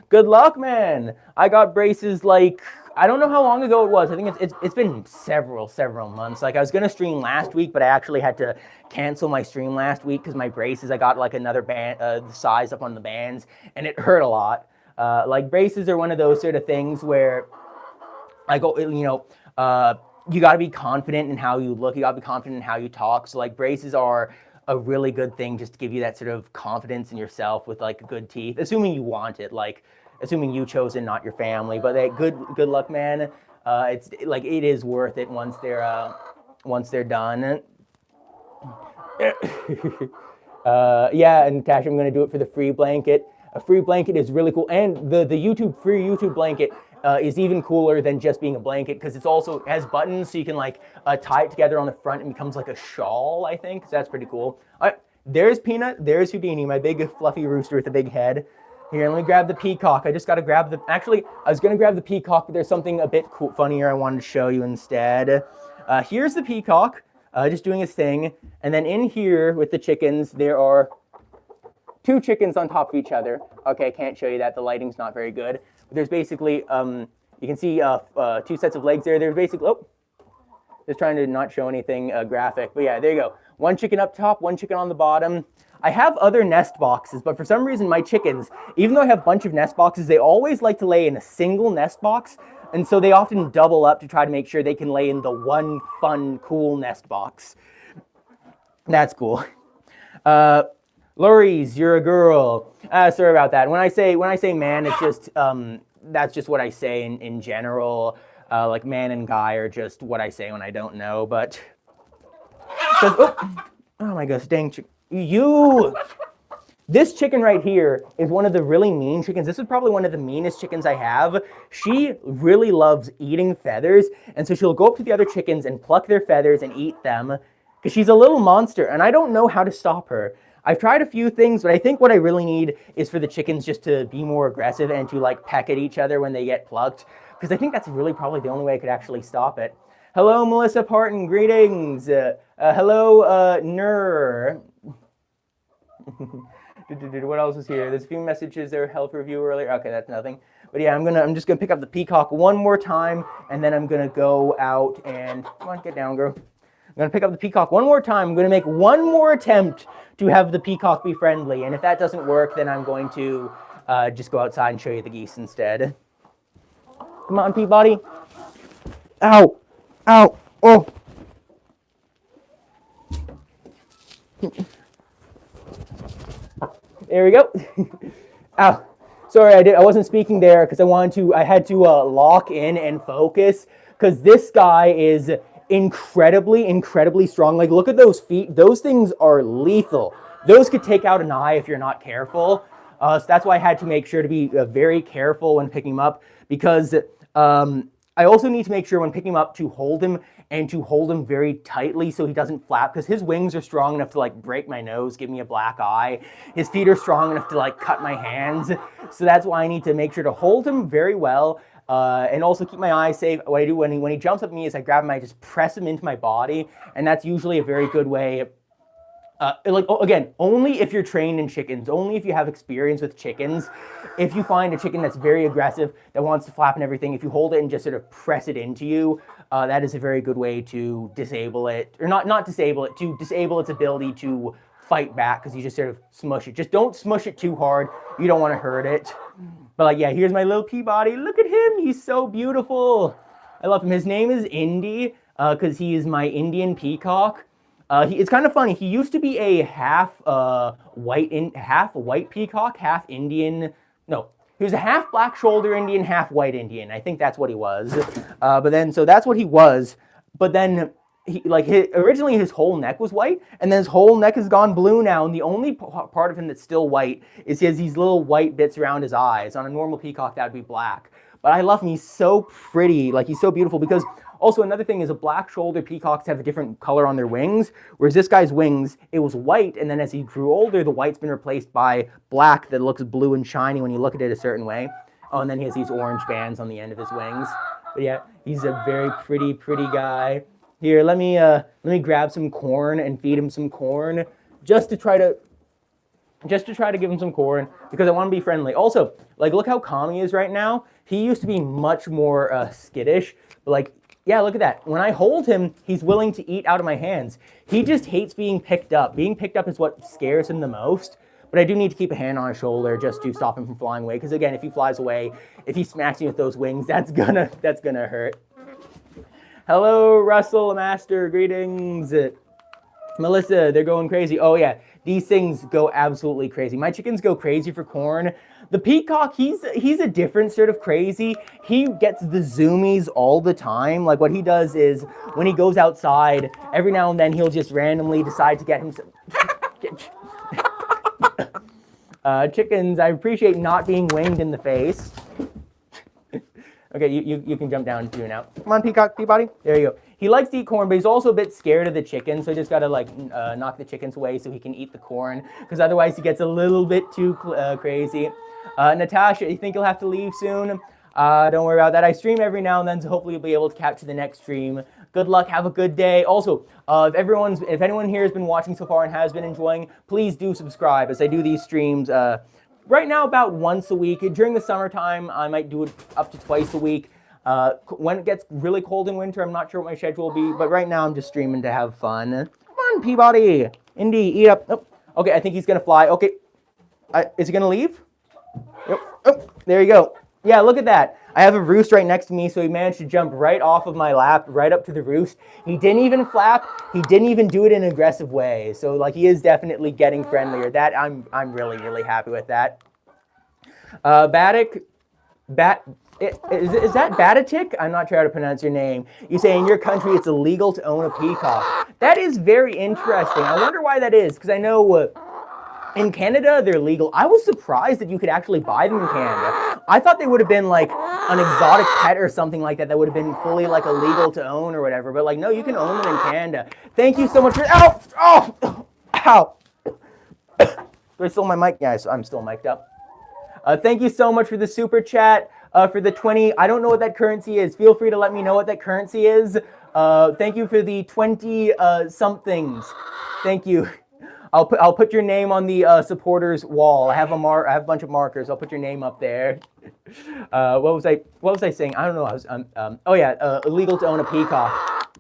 Speaker 1: Good luck, man. I got braces like, I don't know how long ago it was. I think it's been several months. Like I was gonna stream last week, but I actually had to cancel my stream last week because my braces, I got like another band, size up on the bands, and it hurt a lot. Like braces are one of those sort of things where, I go, you gotta be confident in how you look. You gotta be confident in how you talk. So like braces are a really good thing just to give you that sort of confidence in yourself with like good teeth, assuming you want it. Like, assuming you chose it, not your family, but good luck, man. It's like it is worth it once they're done. Yeah, and Natasha, I'm gonna do it for the free blanket. A free blanket is really cool, and the free YouTube blanket is even cooler than just being a blanket because it has buttons, so you can like tie it together on the front and becomes like a shawl. I think so that's pretty cool. There's Peanut. There's Houdini, my big fluffy rooster with a big head. Here, let me grab the peacock. I just got to grab the... Actually, I was going to grab the peacock, but there's something a bit funnier I wanted to show you instead. Here's the peacock, just doing his thing. And then in here with the chickens, there are 2 chickens on top of each other. Okay, I can't show you that. The lighting's not very good. But there's basically, you can see 2 sets of legs there. There's basically... Oh, just trying to not show anything graphic. But yeah, there you go. 1 chicken up top, 1 chicken on the bottom. I have other nest boxes, but for some reason my chickens, even though I have a bunch of nest boxes, they always like to lay in a single nest box, and so they often double up to try to make sure they can lay in the one fun, cool nest box. That's cool. Loris, you're a girl. Sorry about that. When I say man, it's just that's just what I say in general. Like man and guy are just what I say when I don't know. But oh my gosh, dang chicken. This chicken right here is one of the really mean chickens. This is probably one of the meanest chickens I have. She really loves eating feathers, and so she'll go up to the other chickens and pluck their feathers and eat them, because she's a little monster, and I don't know how to stop her. I've tried a few things, but I think what I really need is for the chickens just to be more aggressive and to like peck at each other when they get plucked, because I think that's really probably the only way I could actually stop it. Hello, Melissa Parton, greetings. Hello, Nur. What else is here? There's a few messages there. Health review earlier. Okay, that's nothing. But yeah, I'm just gonna pick up the peacock one more time, and then I'm gonna go out and come on, get down, girl. I'm gonna pick up the peacock one more time. I'm gonna make one more attempt to have the peacock be friendly, and if that doesn't work, then I'm going to just go outside and show you the geese instead. Come on, Peabody. Ow, ow, oh. There we go. Ow. Sorry, I wasn't speaking there because I had to lock in and focus, because this guy is incredibly strong. Like, look at those feet. Those things are lethal. Those could take out an eye if you're not careful. So that's why I had to make sure to be very careful when picking him up, because I also need to make sure when picking him up to hold him, and to hold him very tightly so he doesn't flap, because his wings are strong enough to like break my nose, give me a black eye. His feet are strong enough to like cut my hands. So that's why I need to make sure to hold him very well, and also keep my eyes safe. What I do when he jumps at me is I grab him, I just press him into my body, and that's usually a very good way. Again, only if you're trained in chickens, only if you have experience with chickens. If you find a chicken that's very aggressive, that wants to flap and everything, if you hold it and just sort of press it into you, that is a very good way to disable it, or not disable it, to disable its ability to fight back, because you just sort of smush it. Just don't smush it too hard. You don't want to hurt it. But like, yeah, here's my little Peabody. Look at him. He's so beautiful. I love him. His name is Indy, because he is my Indian peacock. It's kind of funny. He used to be a half white peacock, half Indian. No, he was a half black shoulder Indian, half white Indian. I think that's what he was. So that's what he was. But then originally his whole neck was white, and then his whole neck has gone blue now. And the only part of him that's still white is he has these little white bits around his eyes. On a normal peacock, that would be black. But I love him. He's so pretty. Like, he's so beautiful, because also another thing is, a black shoulder peacocks have a different color on their wings, whereas this guy's wings, it was white, and then as he grew older, the white's been replaced by black that looks blue and shiny when you look at it a certain way. Oh, and then he has these orange bands on the end of his wings. But yeah, he's a very pretty guy. Here, let me grab some corn and feed him some corn, just to try to give him some corn, because I want to be friendly. Also, like, look how calm he is right now. He used to be much more skittish, but like, yeah, look at that. When I hold him, he's willing to eat out of my hands. He just hates being picked up. Being picked up is what scares him the most. But I do need to keep a hand on his shoulder just to stop him from flying away. Because again, if he flies away, if he smacks me with those wings, that's gonna hurt. Hello, Russell Master. Greetings. Melissa, they're going crazy. Oh yeah, these things go absolutely crazy. My chickens go crazy for corn. The peacock, he's a different sort of crazy. He gets the zoomies all the time. Like, what he does is, when he goes outside, every now and then he'll just randomly decide to get himself... chickens, I appreciate not being winged in the face. Okay, you can jump down too now. Come on, Peacock, Peabody. There you go. He likes to eat corn, but he's also a bit scared of the chickens, so he just gotta like knock the chickens away so he can eat the corn, because otherwise he gets a little bit too crazy. Natasha, you think you'll have to leave soon? Don't worry about that. I stream every now and then, so hopefully you'll be able to capture the next stream. Good luck. Have a good day. Also, if anyone here has been watching so far and has been enjoying, please do subscribe, as I do these streams right now about once a week. During the summertime, I might do it up to twice a week. When it gets really cold in winter, I'm not sure what my schedule will be, but right now I'm just streaming to have fun. Come on, Peabody. Indy, eat up. Oh, okay, I think he's going to fly. Okay. Is he going to leave? Yep. Oh, there you go. Yeah, look at that. I have a roost right next to me, so he managed to jump right off of my lap, right up to the roost. He didn't even flap. He didn't even do it in an aggressive way. So, like, he is definitely getting friendlier. That I'm really, really happy with that. Is that Batatic? I'm not sure how to pronounce your name. You say in your country it's illegal to own a peacock. That is very interesting. I wonder why that is, because I know in Canada they're legal. I was surprised that you could actually buy them in Canada. I thought they would have been like an exotic pet or something like that would have been fully like illegal to own or whatever. But like, no, you can own them in Canada. Thank you so much for. Ow! Oh! Ow! Do I still my mic? Yeah, I'm still mic'd up. Thank you so much for the super chat. For the 20, I don't know what that currency is. Feel free to let me know what that currency is. Thank you for the 20 somethings. Thank you. I'll put your name on the supporters wall. I have a bunch of markers. I'll put your name up there. What was I saying? I don't know. Oh yeah, illegal to own a peacock.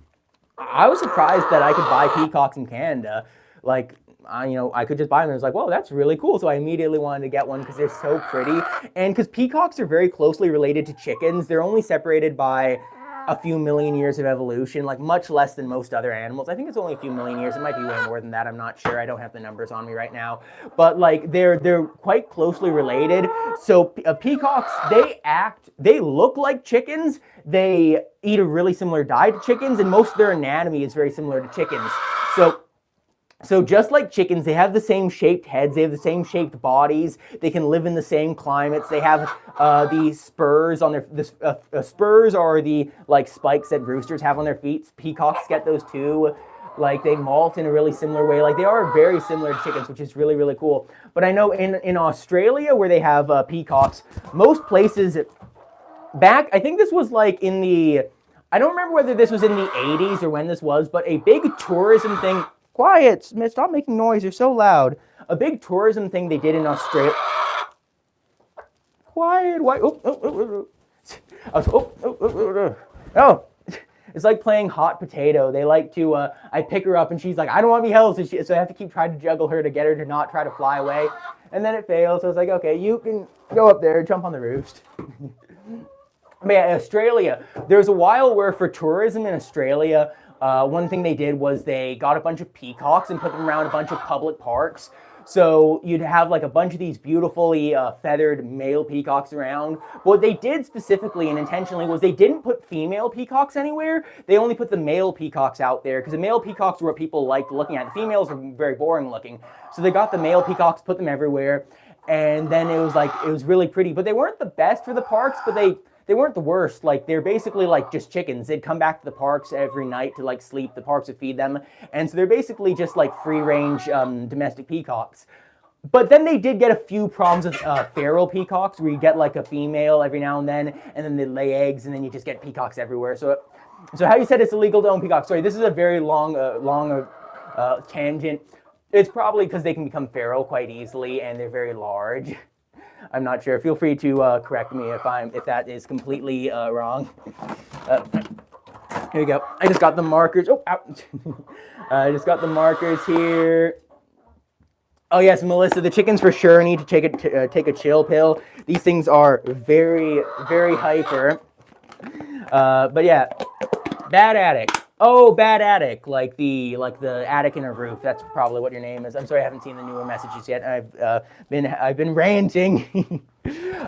Speaker 1: I was surprised that I could buy peacocks in Canada. Like, I could just buy them. And I was like, whoa, that's really cool. So I immediately wanted to get one because they're so pretty. And because peacocks are very closely related to chickens, they're only separated by a few million years of evolution, like much less than most other animals. I think it's only a few million years. It might be way more than that. I'm not sure. I don't have the numbers on me right now. But like they're quite closely related. So peacocks, they look like chickens. They eat a really similar diet to chickens, and most of their anatomy is very similar to chickens. So just like chickens, they have the same shaped heads, they have the same shaped bodies, they can live in the same climates, they have the spurs on their, spurs are the like spikes that roosters have on their feet. Peacocks get those too. Like they molt in a really similar way. Like they are very similar to chickens, which is really, really cool. But I know in Australia where they have peacocks, most places back, I think this was like in the, I don't remember whether this was in the 80s or when this was, but a big tourism thing. Quiet, stop making noise, you're so loud. A big tourism thing they did in Australia. Quiet, why? Oh, it's like playing hot potato. They like to, I pick her up and she's like, I don't want to be held. So I have to keep trying to juggle her to get her to not try to fly away. And then it fails. So I was like, okay, you can go up there, jump on the roost. But yeah, Australia, there's a while where for tourism in Australia, one thing they did was they got a bunch of peacocks and put them around a bunch of public parks. So you'd have like a bunch of these beautifully feathered male peacocks around. What they did specifically and intentionally was they didn't put female peacocks anywhere. They only put the male peacocks out there because the male peacocks were what people liked looking at. The females were very boring looking. So they got the male peacocks, put them everywhere. And then it was really pretty. But they weren't the best for the parks, but they weren't the worst. Like they're basically like just chickens. They'd come back to the parks every night to like sleep. The parks would feed them. And so they're basically just like free range domestic peacocks. But then they did get a few problems with feral peacocks where you get like a female every now and then they lay eggs and then you just get peacocks everywhere. So how you said it's illegal to own peacocks. Sorry, this is a very long tangent. It's probably because they can become feral quite easily and they're very large. I'm not sure. Feel free to correct me if that is completely wrong. Here we go. I just got the markers. Oh, ouch. I just got the markers here. Oh yes, Melissa, the chickens for sure need to take a chill pill. These things are very, very hyper. But yeah, bad attic. Oh, bad attic, like the attic in a roof. That's probably what your name is. I'm sorry, I haven't seen the newer messages yet. I've been ranting.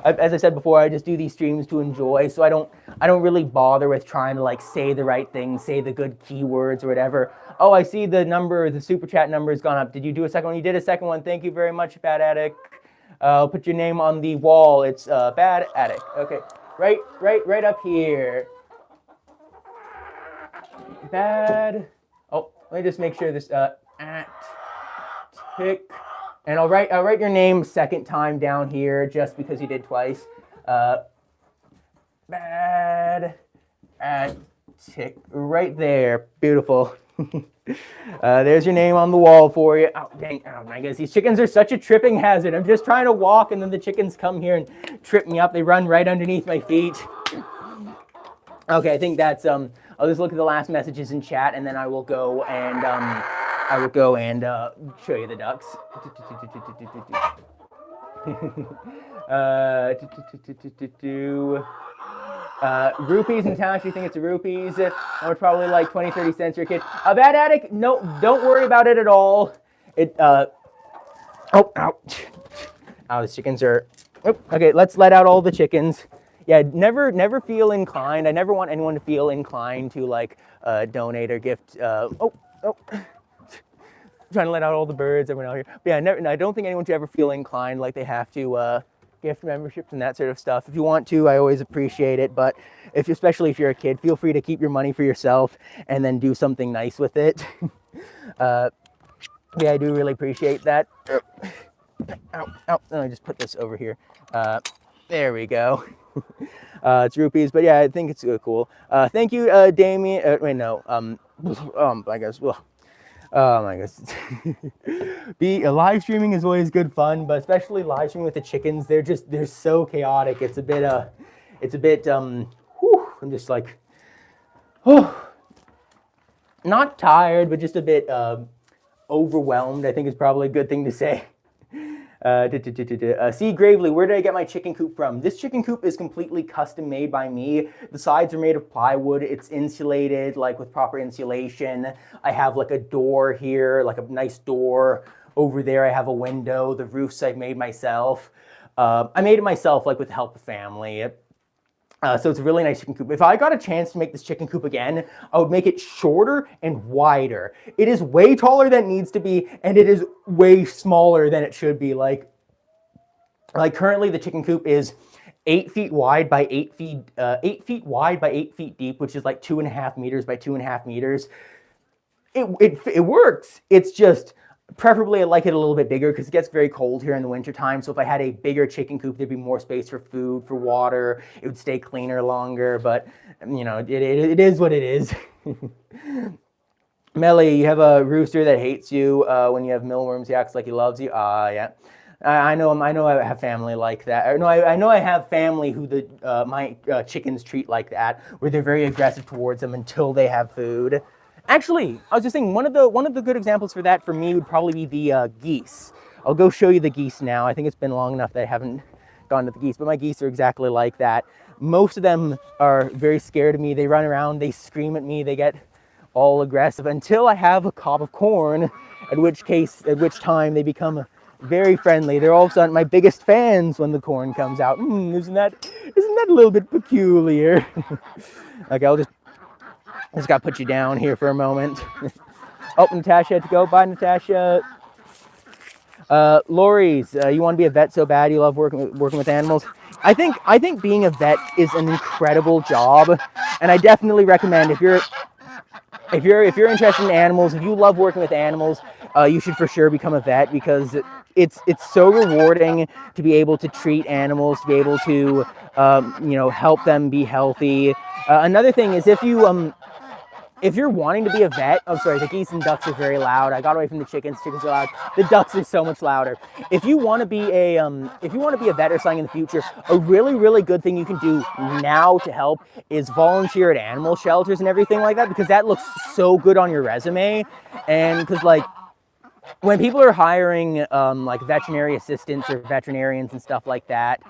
Speaker 1: As I said before, I just do these streams to enjoy, so I don't really bother with trying to like say the right thing, say the good keywords or whatever. Oh, I see the super chat number has gone up. Did you do a second one? You did a second one. Thank you very much, Bad Attic. I'll put your name on the wall. It's Bad Attic. Okay, right up here. bad. Oh, let me just make sure this at tick, and I'll write your name second time down here just because you did twice. Bad at tick right there. Beautiful. There's your name on the wall for you. Oh, dang. Oh, my goodness. These chickens are such a tripping hazard. I'm just trying to walk, and then the chickens come here and trip me up. They run right underneath my feet. Okay, I think that's, I'll just look at the last messages in chat, and then I will go and, show you the ducks. Rupees in town. You think it's rupees? It's probably like 20, 30 cents for a kid. A bad attic? No, don't worry about it at all. The chickens are, okay, let's let out all the chickens. Yeah, never feel inclined. I never want anyone to feel inclined to like donate or gift. Trying to let out all the birds, everyone out here. But yeah, I don't think anyone should ever feel inclined like they have to gift memberships and that sort of stuff. If you want to, I always appreciate it. But especially if you're a kid, feel free to keep your money for yourself and then do something nice with it. Yeah, I do really appreciate that. Let me just put this over here. There we go. It's rupees, but yeah, I think it's cool. Thank you, Damien. I guess. Oh my goodness. Live streaming is always good fun, but especially live streaming with the chickens, they're so chaotic. It's a bit I'm just like, not tired, but just a bit overwhelmed, I think is probably a good thing to say. See, Gravely, where did I get my chicken coop from? This chicken coop is completely custom made by me. The sides are made of plywood. It's insulated, like with proper insulation. I have like a door here, like a nice door. Over there, I have a window. The roofs I've made myself. I made it myself, like with the help of family. So it's a really nice chicken coop. If I got a chance to make this chicken coop again, I would make it shorter and wider. It is way taller than it needs to be, and it is way smaller than it should be. Like currently the chicken coop is 8 feet wide by 8 feet, 8 feet wide by 8 feet deep, which is like 2.5 meters by 2.5 meters. It works. It's just, preferably I like it a little bit bigger because it gets very cold here in the wintertime. So if I had a bigger chicken coop, there'd be more space for food, for water. It would stay cleaner longer, but you know, it is what it is. Melly, you have a rooster that hates you when you have mealworms. He acts like he loves you. Yeah. I know I have family like that. No, I know I have family who my chickens treat like that, where they're very aggressive towards them until they have food. Actually, I was just thinking one of the good examples for that for me would probably be the geese. I'll go show you the geese now. I think it's been long enough that I haven't gone to the geese, but my geese are exactly like that. Most of them are very scared of me. They run around, they scream at me, they get all aggressive until I have a cob of corn, at which time they become very friendly. They're all of a sudden my biggest fans when the corn comes out. Isn't that a little bit peculiar? Okay, I'll just gotta put you down here for a moment. Oh, Natasha had to go. Bye, Natasha. Lori's, you want to be a vet so bad. You love working with animals. I think being a vet is an incredible job, and I definitely recommend if you're interested in animals, if you love working with animals, you should for sure become a vet because it's so rewarding to be able to treat animals, to be able to help them be healthy. Another thing is if you're wanting to be a vet, the geese and ducks are very loud. I got away from the chickens. Chickens are loud. The ducks are so much louder. If you want to be a vet or something in the future, a really, really good thing you can do now to help is volunteer at animal shelters and everything like that, because that looks so good on your resume. And because like when people are hiring like veterinary assistants or veterinarians and stuff like that,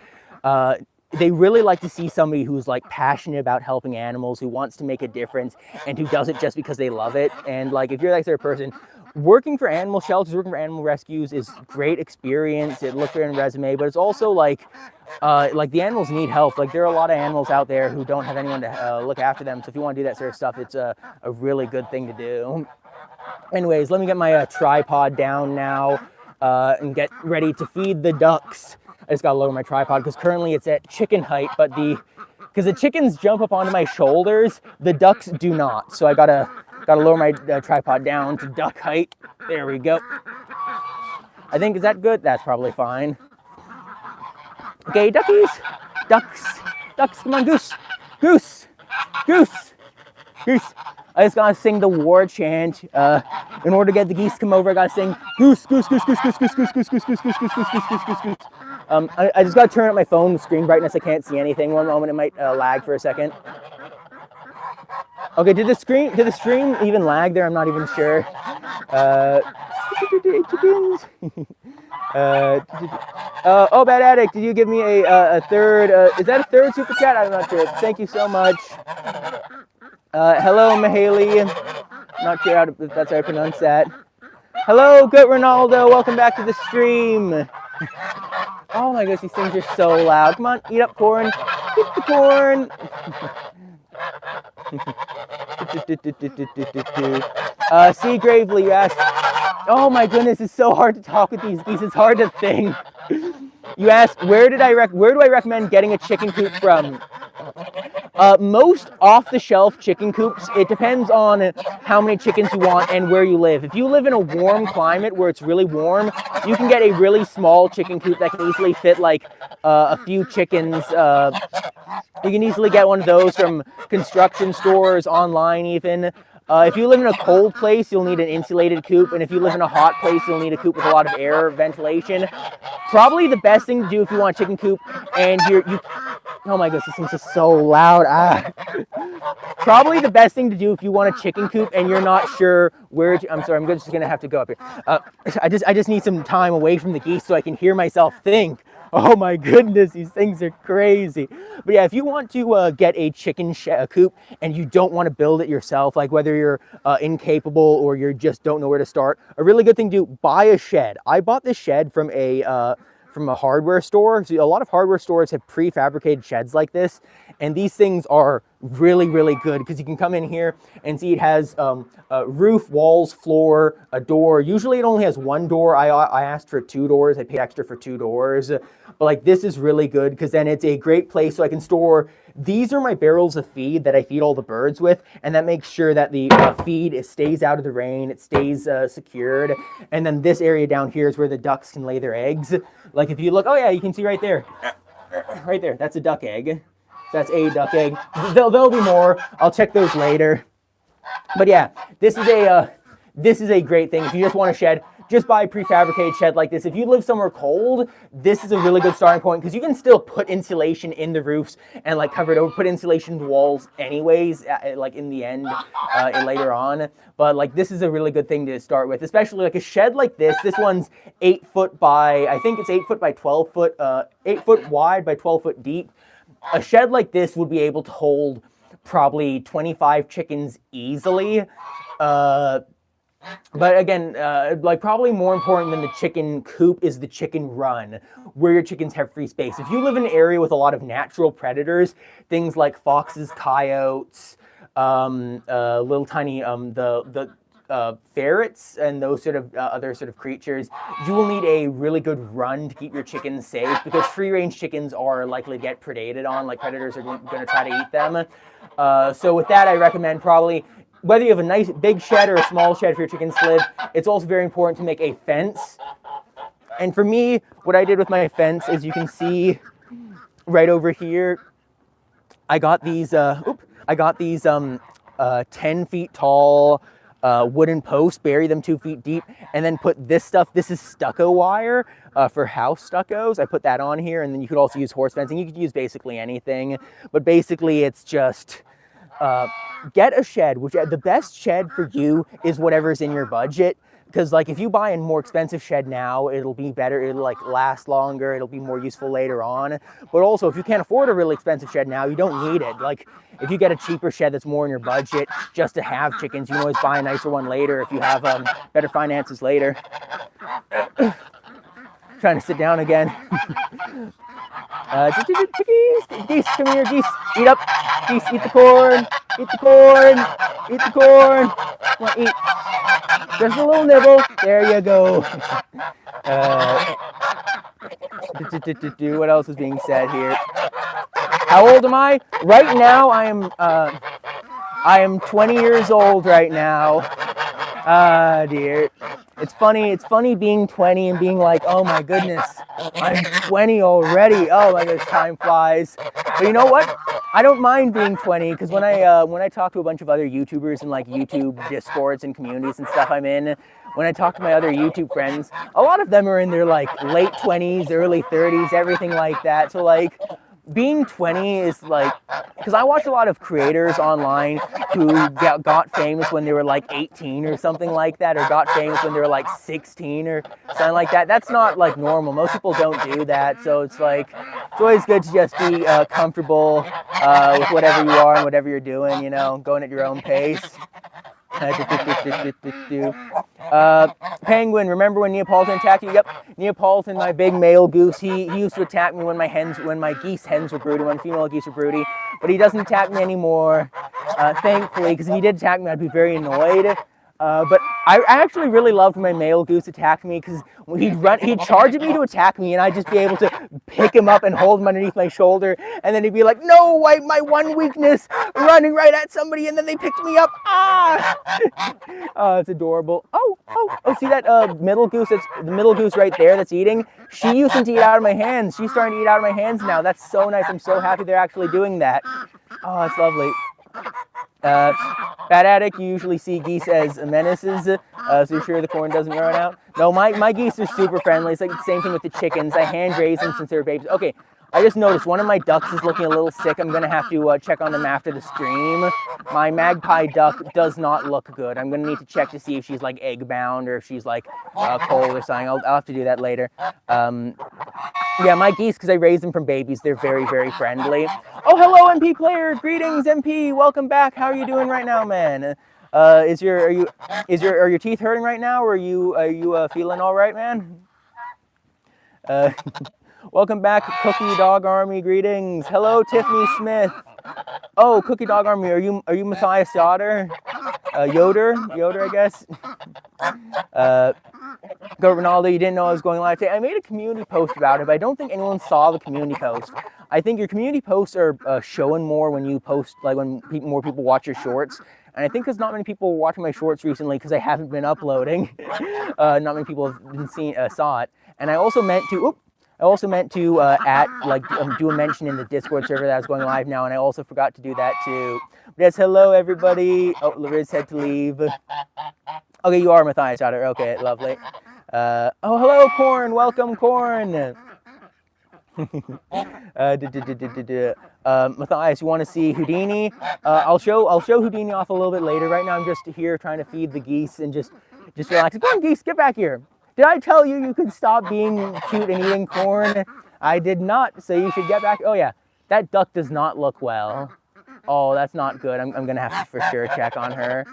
Speaker 1: they really like to see somebody who's like passionate about helping animals, who wants to make a difference, and who does it just because they love it. And like if you're that sort of person, working for animal shelters, working for animal rescues is great experience. It looks good on a resume, but it's also like the animals need help. Like there are a lot of animals out there who don't have anyone to look after them. So if you want to do that sort of stuff, it's a really good thing to do. Anyways, let me get my tripod down now and get ready to feed the ducks. I just gotta lower my tripod because currently it's at chicken height, but because the chickens jump up onto my shoulders, the ducks do not. So I gotta Gotta lower my tripod down to duck height. There we go. I think, is that good? That's probably fine. Okay, duckies, ducks, come on, goose, goose, goose, goose. I just gotta sing the war chant. In order to get the geese to come over, I gotta sing goose, goose, goose, goose, goose, goose, goose, goose, goose, goose, goose, goose, goose, goose, goose, goose. I just gotta turn up my phone screen brightness. I can't see anything. One moment, it might lag for a second. Okay, did the stream even lag there? I'm not even sure. Chickens. Oh, Bad Addict, did you give me a third? Is that a third super chat? I'm not sure. Thank you so much. Hello, Mahaley. Not sure if that's how I pronounce that. Hello, good Ronaldo. Welcome back to the stream. Oh my goodness, these things are so loud. Come on, eat up corn. Eat the corn. C. Gravely, you asked. Oh my goodness, it's so hard to talk with these geese. It's hard to think. You asked, where do I recommend getting a chicken coop from? Most off-the-shelf chicken coops, it depends on how many chickens you want and where you live. If you live in a warm climate where it's really warm, you can get a really small chicken coop that can easily fit like a few chickens. You can easily get one of those from construction stores, online even. If you live in a cold place, you'll need an insulated coop, and if you live in a hot place, you'll need a coop with a lot of air ventilation. Probably the best thing to do if you want a chicken coop, and oh my goodness, this thing's just so loud. Probably the best thing to do if you want a chicken coop and you're not sure where to, I'm sorry, I'm just gonna have to go up here. I just need some time away from the geese so I can hear myself think. Oh my goodness, these things are crazy. But yeah, if you want to get a chicken coop and you don't want to build it yourself, like whether you're incapable or you just don't know where to start, a really good thing to do, buy a shed. I bought this shed from a hardware store. So a lot of hardware stores have prefabricated sheds like this, and these things are really, really good because you can come in here and see it has a roof, walls, floor, a door. Usually it only has one door. I asked for 2 doors. I paid extra for 2 doors. But like this is really good because then it's a great place so I can store. These are my barrels of feed that I feed all the birds with, and that makes sure that the feed stays out of the rain, it stays secured. And then this area down here is where the ducks can lay their eggs. Like if you look, oh yeah, you can see right there. Right there, that's a duck egg. That's a duck egg. There'll be more. I'll check those later. But yeah, this is a great thing. If you just want a shed, just buy a prefabricated shed like this. If you live somewhere cold, this is a really good starting point because you can still put insulation in the roofs and like cover it over, put insulation in the walls anyways, like in the end later on. But like this is a really good thing to start with, especially like a shed like this. This one's 8 foot by, I think it's 8 foot by 12 foot, 8 foot wide by 12 foot deep. A shed like this would be able to hold probably 25 chickens easily. But again, like probably more important than the chicken coop is the chicken run, where your chickens have free space. If you live in an area with a lot of natural predators, things like foxes, coyotes, little tiny ferrets and those sort of other sort of creatures, you will need a really good run to keep your chickens safe because free-range chickens are likely to get predated on, like predators are going to try to eat them. So with that, I recommend probably, whether you have a nice big shed or a small shed for your chickens to live, it's also very important to make a fence. And for me, what I did with my fence, as you can see right over here, I got these 10 feet tall wooden posts, bury them 2 feet deep, and then put this stuff. This is stucco wire for house stuccos. I put that on here, and then you could also use horse fencing. You could use basically anything, but basically it's just get a shed. The best shed for you is whatever's in your budget. Because like if you buy a more expensive shed now, it'll be better, it'll like last longer, it'll be more useful later on. But also if you can't afford a really expensive shed now, you don't need it. Like if you get a cheaper shed that's more in your budget just to have chickens, you can always buy a nicer one later if you have better finances later. Trying to sit down again. Chickies, geese, come here, geese, eat up, geese, eat the corn, eat the corn, eat the corn, come on, eat, just a little nibble, there you go. What else is being said here? How old am I? Right now I am I am 20 years old right now. Ah, dear. It's funny being 20 and being like, oh my goodness, I'm 20 already. Oh my goodness, time flies. But you know what? I don't mind being 20 because when I talk to a bunch of other YouTubers and like YouTube Discords and communities and stuff I'm in, when I talk to my other YouTube friends, a lot of them are in their like late 20s, early 30s, everything like that. So like being 20 is like, because I watch a lot of creators online who got famous when they were like 18 or something like that, or got famous when they were like 16 or something like that. That's not like normal. Most people don't do that. So it's like, it's always good to just be comfortable with whatever you are and whatever you're doing, you know, going at your own pace. Penguin, remember when Neapolitan attacked you? Yep, Neapolitan, my big male goose. He used to attack me when my geese hens were broody, when female geese were broody. But he doesn't attack me anymore, thankfully, because if he did attack me, I'd be very annoyed. But I actually really loved when my male goose attacked me because he'd charge at me to attack me, and I'd just be able to pick him up and hold him underneath my shoulder, and then he'd be like, "No, my one weakness, running right at somebody," and then they picked me up. Ah! Oh, it's adorable. Oh! See that middle goose? That's the middle goose right there. That's eating. She used to eat out of my hands. She's starting to eat out of my hands now. That's so nice. I'm so happy they're actually doing that. Oh, it's lovely. Bad Attic, you usually see geese as menaces, so you're sure the corn doesn't run out? No, my geese are super friendly. It's like the same thing with the chickens. I hand raise them since they're babies. Okay, I just noticed one of my ducks is looking a little sick. I'm going to have to check on them after the stream. My magpie duck does not look good. I'm going to need to check to see if she's like egg bound or if she's like cold or something. I'll have to do that later. Yeah, my geese, because I raised them from babies, they're very, very friendly. Oh, hello, MP player. Greetings, MP. Welcome back. How are you doing right now, man? Are your teeth hurting right now, or are you feeling all right, man? Welcome back, Cookie Dog Army. Greetings. Hello, Tiffany Smith. Oh, Cookie Dog Army. Are you Matthias' daughter? Yoder, I guess. Go Ronaldo, you didn't know I was going live today. I made a community post about it, but I don't think anyone saw the community post. I think your community posts are showing more when you post, like when more people watch your shorts. And I think because not many people were watching my shorts recently because I haven't been uploading. Not many people have saw it. And I also meant to, do a mention in the Discord server that I was going live now, and I also forgot to do that too. Yes, hello everybody. Oh, Liz had to leave. Okay, you are Matthias' daughter. Okay, lovely. Oh, hello, Corn. Welcome, Corn. Matthias, you want to see Houdini? I'll show Houdini off a little bit later. Right now, I'm just here trying to feed the geese and just relax. Come on, geese, get back here. Did I tell you you could stop being cute and eating corn? I did not, so you should get back. Oh yeah, that duck does not look well. Oh, that's not good. I'm gonna have to for sure check on her.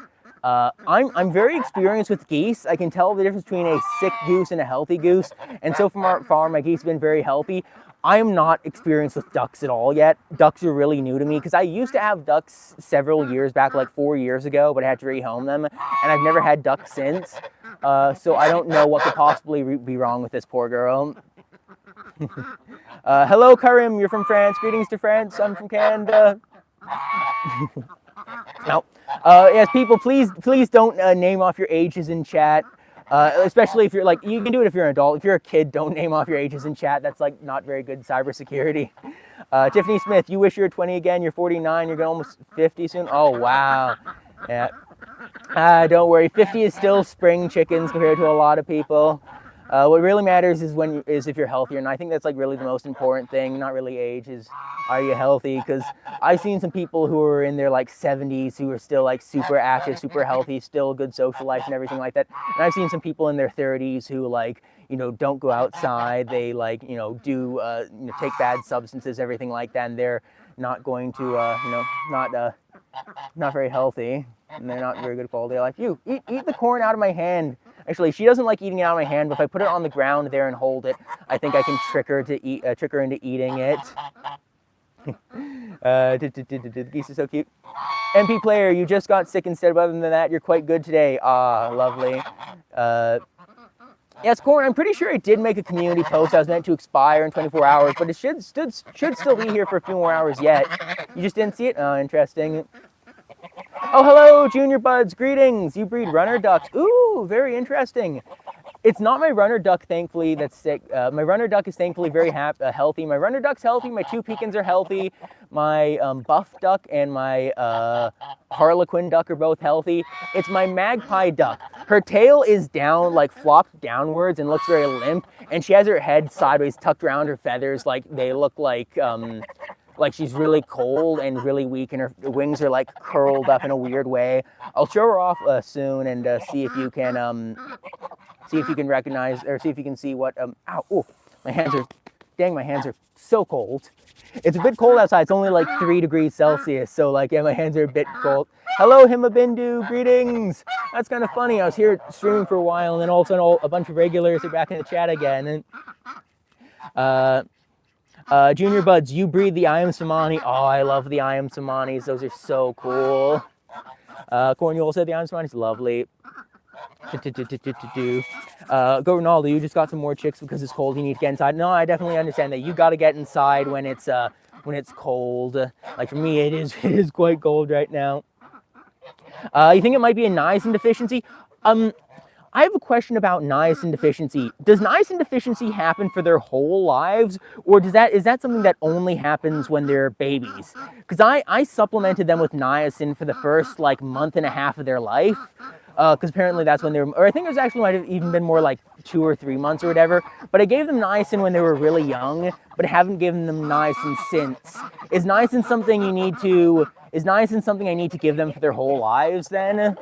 Speaker 1: I'm very experienced with geese. I can tell the difference between a sick goose and a healthy goose. And so far, my geese have been very healthy. I am not experienced with ducks at all yet. Ducks are really new to me because I used to have ducks several years back, like 4 years ago, but I had to rehome them. And I've never had ducks since. So I don't know what could possibly be wrong with this poor girl. Hello, Karim. You're from France. Greetings to France. I'm from Canada. No. Yes, people, please don't name off your ages in chat. Especially if you're like, you can do it if you're an adult. If you're a kid, don't name off your ages in chat. That's like not very good cybersecurity. Tiffany Smith, you wish you were 20 again. You're 49. You're going almost 50 soon. Oh, wow. Yeah. Don't worry. 50 is still spring chickens compared to a lot of people. What really matters is if you're healthy, and I think that's like really the most important thing. Not really age, is are you healthy? Because I've seen some people who are in their like 70s who are still like super active, super healthy, still good social life and everything like that. And I've seen some people in their 30s who like, don't go outside. They like, do take bad substances, everything like that, and they're not going to not very healthy, and they're not very good quality of life. You eat the corn out of my hand. Actually, she doesn't like eating it out of my hand, but if I put it on the ground there and hold it, I think I can trick her into eating it. The geese are so cute. MP player, you just got sick instead, but other than that, you're quite good today. Ah, lovely. Yes, Corn, I'm pretty sure it did make a community post. I was meant to expire in 24 hours, but it should still be here for a few more hours yet. You just didn't see it? Oh, interesting. Oh, hello, Junior Buds. Greetings. You breed runner ducks. Ooh, very interesting. It's not my runner duck, thankfully, that's sick. My runner duck is thankfully very healthy. My runner duck's healthy. My two pecans are healthy. My buff duck and my harlequin duck are both healthy. It's my magpie duck. Her tail is down, like flopped downwards and looks very limp. And she has her head sideways tucked around her feathers like they look like she's really cold and really weak, and her wings are like curled up in a weird way. I'll show her off soon and see if you can recognize, or see if you can see what, ow, oh, my hands are so cold. It's a bit cold outside. It's only like 3 degrees Celsius. So like, yeah, my hands are a bit cold. Hello, Himabindu, greetings. That's kind of funny. I was here streaming for a while, and then all of a sudden a bunch of regulars are back in the chat again. And Junior Buds, you breed the Iam Samani. Oh, I love the Iam Samanis. Those are so cool. Cornule said the Iam Samani's lovely. Go Ronaldo, you just got some more chicks because it's cold. You need to get inside. No, I definitely understand that. You got to get inside when it's cold. Like for me, it is quite cold right now. You think it might be a niacin deficiency? I have a question about niacin deficiency. Does niacin deficiency happen for their whole lives, or is that something that only happens when they're babies? Because I supplemented them with niacin for the first like month and a half of their life. Because apparently that's when they were, or I think it was actually might have even been more like 2 or 3 months or whatever. But I gave them niacin when they were really young, but I haven't given them niacin since. Is niacin something I need to give them for their whole lives then?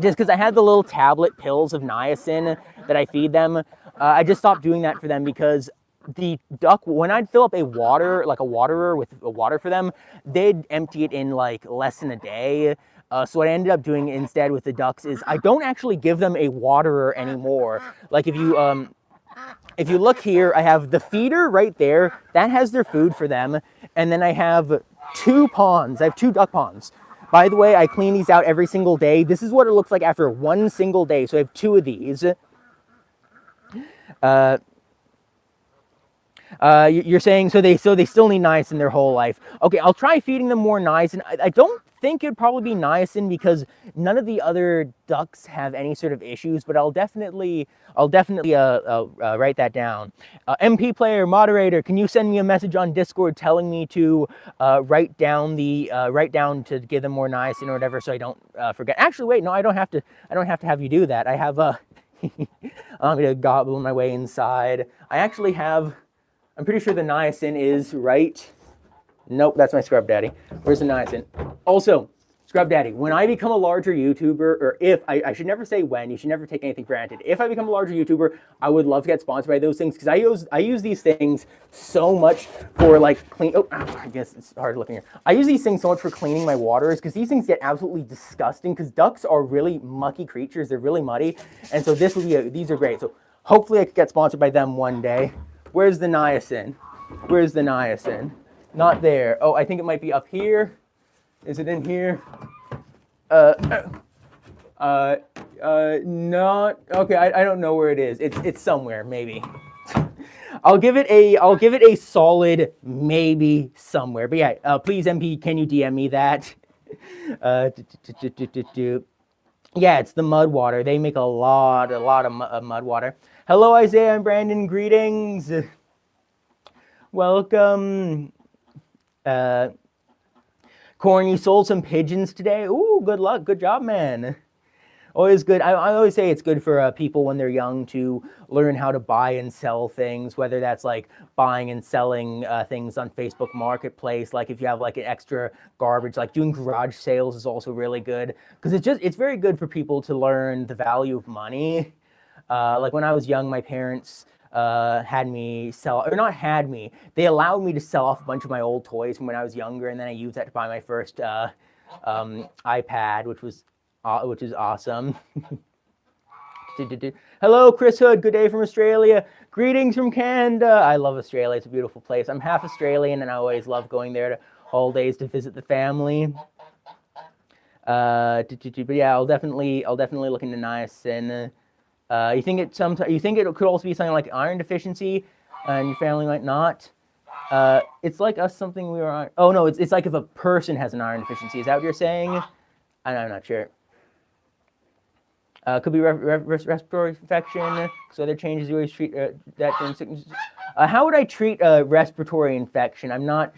Speaker 1: Just because I had the little tablet pills of niacin that I feed them, I just stopped doing that for them because the duck, when I'd fill up a waterer with water for them, they'd empty it in like less than a day. So what I ended up doing instead with the ducks is I don't actually give them a waterer anymore. Like if you look here, I have the feeder right there. That has their food for them. And then I have 2 ponds. I have 2 duck ponds. By the way, I clean these out every single day. This is what it looks like after 1 single day. So I have 2 of these. You're saying so they still need niacin their whole life. Okay, I'll try feeding them more niacin. I don't think it'd probably be niacin because none of the other ducks have any sort of issues, but I'll definitely write that down. MP player moderator, can you send me a message on Discord telling me to write down to give them more niacin or whatever, so I don't forget. Actually, wait, no, I don't have to have you do that. I have I'm gonna gobble my way inside. I actually have. I'm pretty sure the niacin is right. Nope, that's my Scrub Daddy. Where's the niacin? Also, Scrub Daddy, when I become a larger YouTuber, or if, I should never say when, you should never take anything for granted. If I become a larger YouTuber, I would love to get sponsored by those things, because I use these things so much for like I guess it's hard looking here. I use these things so much for cleaning my waters, because these things get absolutely disgusting, because ducks are really mucky creatures, they're really muddy, and so these are great. So hopefully I could get sponsored by them one day. Where's the niacin? Where's the niacin? Not there. Oh, I think it might be up here. Is it in here? Not okay. I don't know where it is. It's somewhere maybe. I'll give it a solid maybe somewhere. But yeah, please MP, can you DM me that? Yeah, it's the mud water. They make a lot of mud water. Hello, Isaiah and Brandon. Greetings. Welcome. Corn, you sold some pigeons today. Ooh, good luck. Good job, man. Always good. I always say it's good for people when they're young to learn how to buy and sell things, whether that's like buying and selling things on Facebook Marketplace. Like if you have like an extra garbage, like doing garage sales is also really good because it's very good for people to learn the value of money. Like when I was young, my parents had me sell, or not had me, they allowed me to sell off a bunch of my old toys from when I was younger, and then I used that to buy my first iPad, which is awesome. Hello, Chris Hood. Good day from Australia. Greetings from Canada. I love Australia. It's a beautiful place. I'm half Australian, and I always love going there to holidays to visit the family. But yeah, I'll definitely look into niacin. You think it could also be something like iron deficiency, and your family might not. It's like us something we were. Oh no, it's like if a person has an iron deficiency. Is that what you're saying? I'm not sure. Could be respiratory infection. So other changes you always treat that during sickness. How would I treat a respiratory infection? I'm not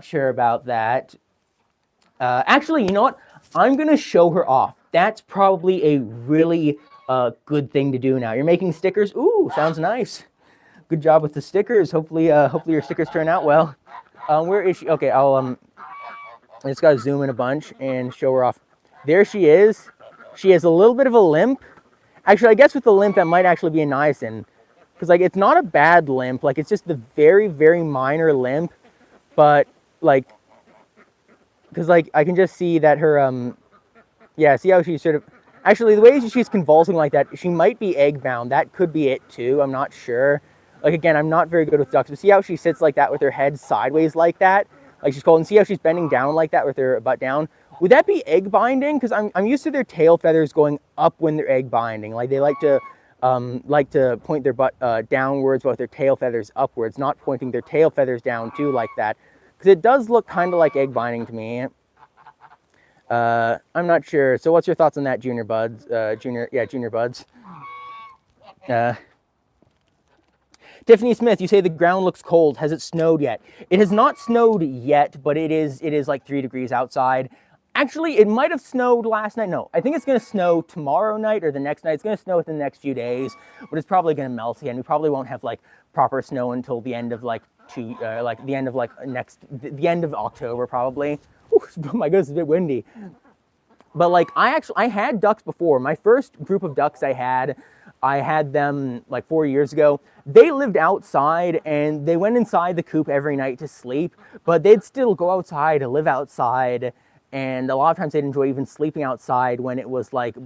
Speaker 1: sure about that. Actually, you know what? I'm gonna show her off. That's probably a really good thing to do now. You're making stickers. Ooh, sounds nice. Good job with the stickers. Hopefully your stickers turn out well. Where is she? Okay, I just gotta zoom in a bunch and show her off. There she is. She has a little bit of a limp. Actually, I guess with the limp, that might actually be a niacin. Because, like, it's not a bad limp. Like, it's just the very, very minor limp. But, like, because, like, I can just see that her, yeah, see how she's sort of, actually, the way she's convulsing like that, she might be egg-bound. That could be it, too. I'm not sure. Like, again, I'm not very good with ducks. But see how she sits like that with her head sideways like that? Like, she's cold. And see how she's bending down like that with her butt down? Would that be egg binding? Because I'm used to their tail feathers going up when they're egg binding. Like, they like to point their butt downwards while their tail feathers upwards, not pointing their tail feathers down too like that. Because it does look kind of like egg binding to me. I'm not sure. So what's your thoughts on that, Junior Buds? Junior Buds. Tiffany Smith, you say the ground looks cold. Has it snowed yet? It has not snowed yet, but it is like 3 degrees outside. Actually, it might have snowed last night. No, I think it's going to snow tomorrow night or the next night. It's going to snow within the next few days, but it's probably going to melt again. We probably won't have like proper snow until the end of the end of October probably. Ooh, my goodness, it's a bit windy. But like I had ducks before. My first group of ducks I had them like 4 years ago. They lived outside and they went inside the coop every night to sleep, but they'd still go outside to live outside. And a lot of times they'd enjoy even sleeping outside when it was like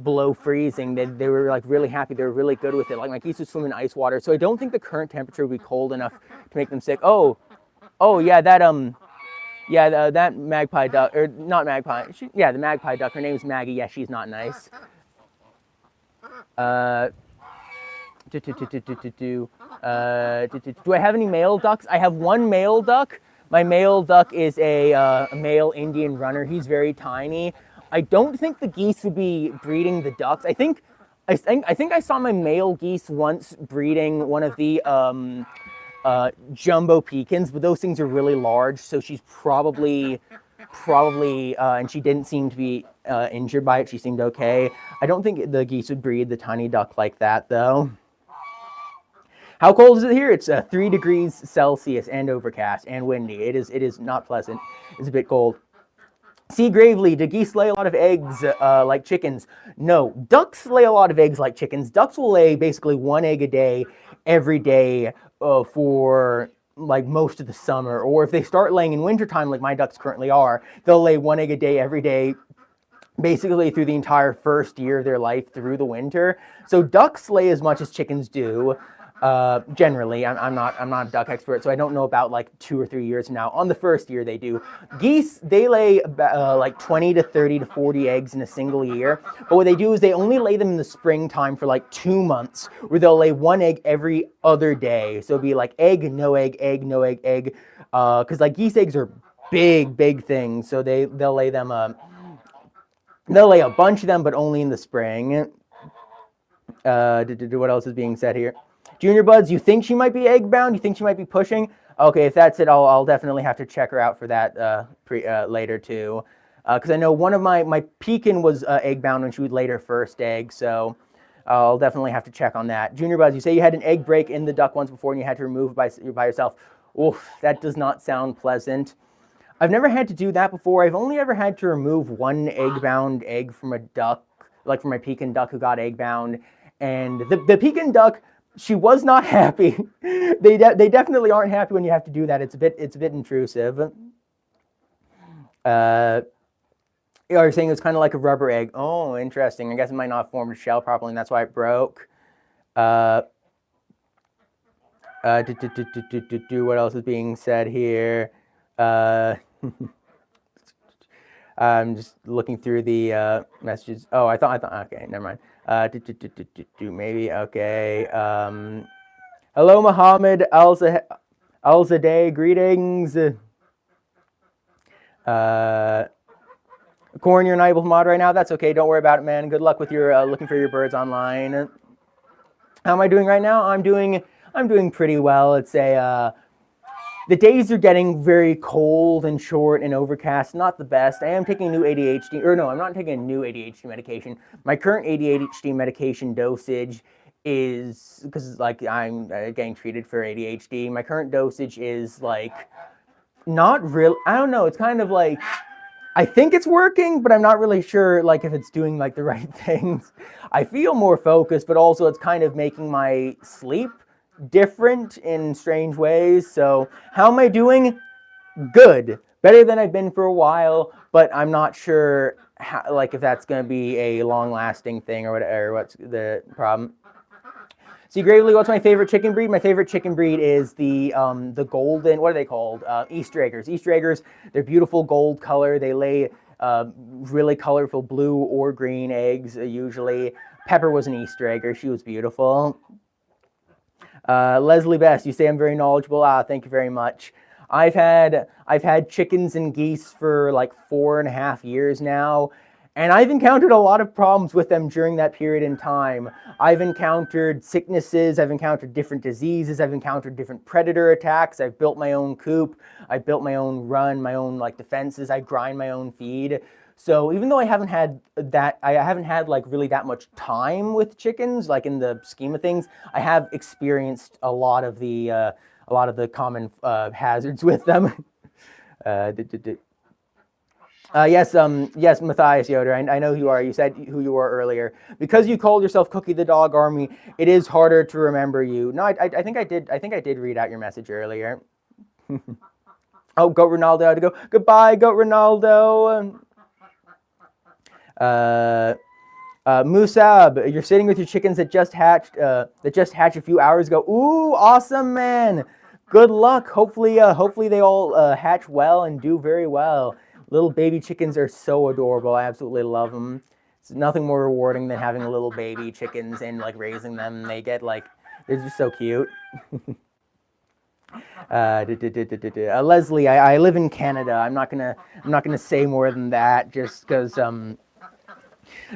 Speaker 1: below freezing. They were like really happy. They were really good with it. Like my geese would swim in ice water. So I don't think the current temperature would be cold enough to make them sick. Oh yeah, that magpie duck, or not magpie. The magpie duck. Her name's Maggie. Yeah, she's not nice. Do I have any male ducks? I have one male duck. My male duck is a male Indian runner. He's very tiny. I don't think the geese would be breeding the ducks. I think I saw my male geese once breeding one of the jumbo pecans, but those things are really large, so she's probably, and she didn't seem to be injured by it. She seemed okay. I don't think the geese would breed the tiny duck like that, though. How cold is it here? It's 3 degrees Celsius and overcast and windy. It is not pleasant. It's a bit cold. C. Gravely, do geese lay a lot of eggs like chickens? No, ducks lay a lot of eggs like chickens. Ducks will lay basically 1 egg a day every day for like most of the summer. Or if they start laying in wintertime like my ducks currently are, they'll lay 1 egg a day every day basically through the entire first year of their life through the winter. So ducks lay as much as chickens do. Generally, I'm not a duck expert, so I don't know about like 2 or 3 years from now. On the first year, they do. Geese, they lay like 20 to 30 to 40 eggs in a single year. But what they do is they only lay them in the springtime for like 2 months, where they'll lay 1 egg every other day. So it'll be like egg, no egg, egg, no egg, egg. Because like geese eggs are big things, so they'll lay them. They'll lay a bunch of them, but only in the spring. What else is being said here? Junior Buds, you think she might be egg bound? You think she might be pushing? Okay, if that's it, I'll definitely have to check her out for that later too. Because I know one of my pekin was egg bound when she would lay her first egg, so I'll definitely have to check on that. Junior Buds, you say you had an egg break in the duck once before and you had to remove it by yourself. Oof, that does not sound pleasant. I've never had to do that before. I've only ever had to remove 1 egg-bound egg from a duck, like from my pekin duck who got egg-bound. And the pekin duck, she was not happy. They definitely aren't happy when you have to do that. It's a bit intrusive. You're saying it's kind of like a rubber egg. Oh, interesting. I guess it might not have formed a shell properly, and that's why it broke. What else is being said here? I'm just looking through the messages. Oh, I thought. Okay, never mind. Maybe okay. Hello, Muhammad Al-Zadeh. Greetings. Corn, you're not able to mod right now. That's okay. Don't worry about it, man. Good luck with your looking for your birds online. How am I doing right now? I'm doing pretty well. It's the days are getting very cold and short and overcast. Not the best. I am taking new ADHD, or no, I'm not taking a new ADHD medication. My current ADHD medication dosage is, because like I'm getting treated for ADHD. My current dosage is like not real. I don't know. It's kind of like, I think it's working, but I'm not really sure like if it's doing like the right things. I feel more focused, but also it's kind of making my sleep different in strange ways. So how am I doing? Good. Better than I've been for a while, but I'm not sure how, like if that's going to be a long-lasting thing or whatever. What's the problem? See, Gravely, what's my favorite chicken breed? My favorite chicken breed is the golden, what are they called? Easter eggers. Easter eggers, they're beautiful gold color. They lay really colorful blue or green eggs usually. Pepper was an Easter egger. She was beautiful. Leslie Best, you say I'm very knowledgeable. Thank you very much. I've had chickens and geese for like 4.5 years now, and I've encountered a lot of problems with them during that period in time. I've encountered sicknesses, I've encountered different diseases, I've encountered different predator attacks. I've built my own coop, I've built my own run, my own like defenses. I grind my own feed. So even though I haven't had like really that much time with chickens, like in the scheme of things, I have experienced a lot of the common hazards with them. Yes, Matthias Yoder, I know who you are. You said who you were earlier. Because you called yourself Cookie the Dog Army, it is harder to remember you. No, I think I did read out your message earlier. Oh, Goat Ronaldo had to go. Goodbye, Goat Ronaldo. Musab, you're sitting with your chickens that just hatched a few hours ago. Ooh, awesome, man. Good luck. Hopefully they all hatch well and do very well. Little baby chickens are so adorable. I absolutely love them. It's nothing more rewarding than having little baby chickens and like raising them. They get like, they're just so cute. Leslie, I live in Canada. I'm not gonna say more than that, just because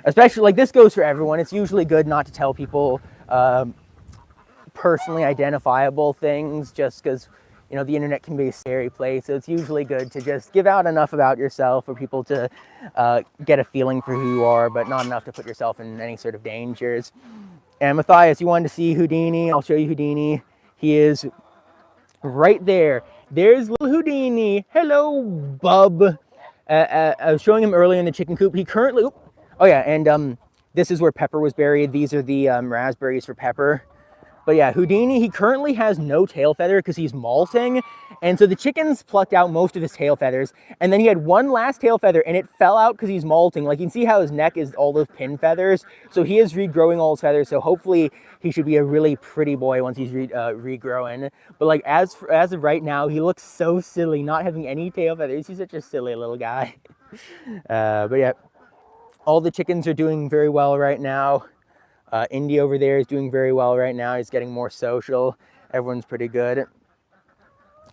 Speaker 1: especially like this goes for everyone. It's usually good not to tell people personally identifiable things, just because the internet can be a scary place. So it's usually good to just give out enough about yourself for people to get a feeling for who you are, but not enough to put yourself in any sort of dangers. And Matthias, you wanted to see Houdini? I'll show you Houdini. He is right there. There's little Houdini. Hello, bub. I was showing him earlier in the chicken coop. He currently, oh yeah, and this is where Pepper was buried. These are the raspberries for Pepper. But yeah, Houdini, he currently has no tail feather because he's molting. And so the chickens plucked out most of his tail feathers. And then he had one last tail feather and it fell out because he's molting. Like you can see how his neck is all those pin feathers. So he is regrowing all his feathers. So hopefully he should be a really pretty boy once he's regrowing. But like as of right now, he looks so silly not having any tail feathers. He's such a silly little guy. But yeah, all the chickens are doing very well right now. Indy over there is doing very well right now. He's getting more social. Everyone's pretty good.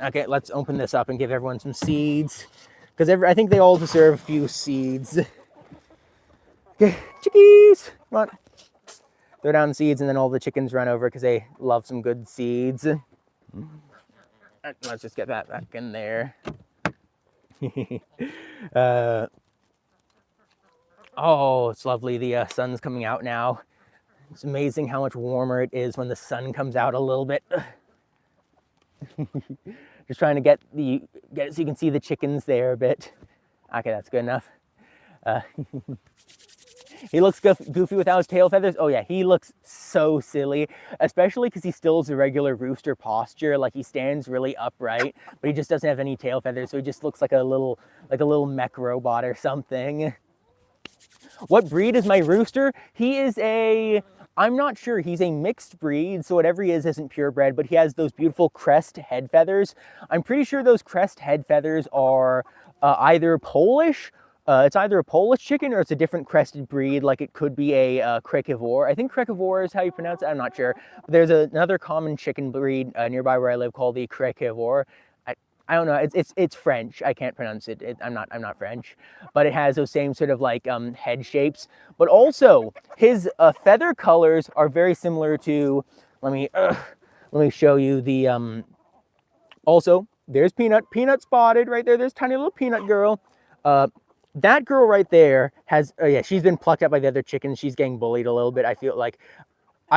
Speaker 1: Okay, let's open this up and give everyone some seeds. Because I think they all deserve a few seeds. Okay, chickies! Come on. Throw down the seeds and then all the chickens run over because they love some good seeds. Let's just get that back in there. Oh, it's lovely. The sun's coming out now. It's amazing how much warmer it is when the sun comes out a little bit. Just trying to get it so you can see the chickens there a bit. Okay, that's good enough. He looks goofy without his tail feathers. Oh yeah, he looks so silly, especially because he still has a regular rooster posture. Like he stands really upright, but he just doesn't have any tail feathers, so he just looks like a little mech robot or something. What breed is my rooster? He is I'm not sure. He's a mixed breed, so whatever he is isn't purebred, but he has those beautiful crest head feathers. I'm pretty sure those crest head feathers are either Polish. It's either a Polish chicken or it's a different crested breed, like it could be a Krakivor. I think Krakivor is how you pronounce it. I'm not sure. But there's another common chicken breed nearby where I live called the Krakivor. I don't know. It's French. I can't pronounce it. I'm not French, but it has those same sort of like head shapes. But also his feather colors are very similar to. Let me show you the. Also, there's Peanut spotted right there. There's tiny little Peanut girl. That girl right there has. Yeah, she's been plucked up by the other chickens. She's getting bullied a little bit. I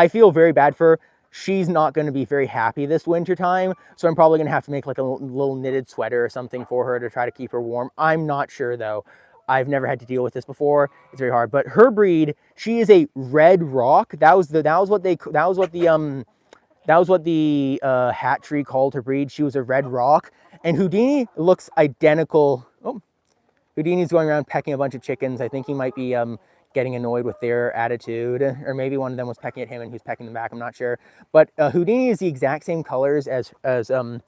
Speaker 1: feel very bad for her. She's not going to be very happy this winter time, so I'm probably going to have to make like a little knitted sweater or something for her to try to keep her warm. I'm not sure though. I've never had to deal with this before. It's very hard. But her breed, she is a red rock. That was what the hatchery called her breed. She was a red rock, and Houdini looks identical. Oh, Houdini's going around pecking a bunch of chickens. I think he might be getting annoyed with their attitude, or maybe one of them was pecking at him and he's pecking them back. I'm not sure. But Houdini is the exact same colors as her.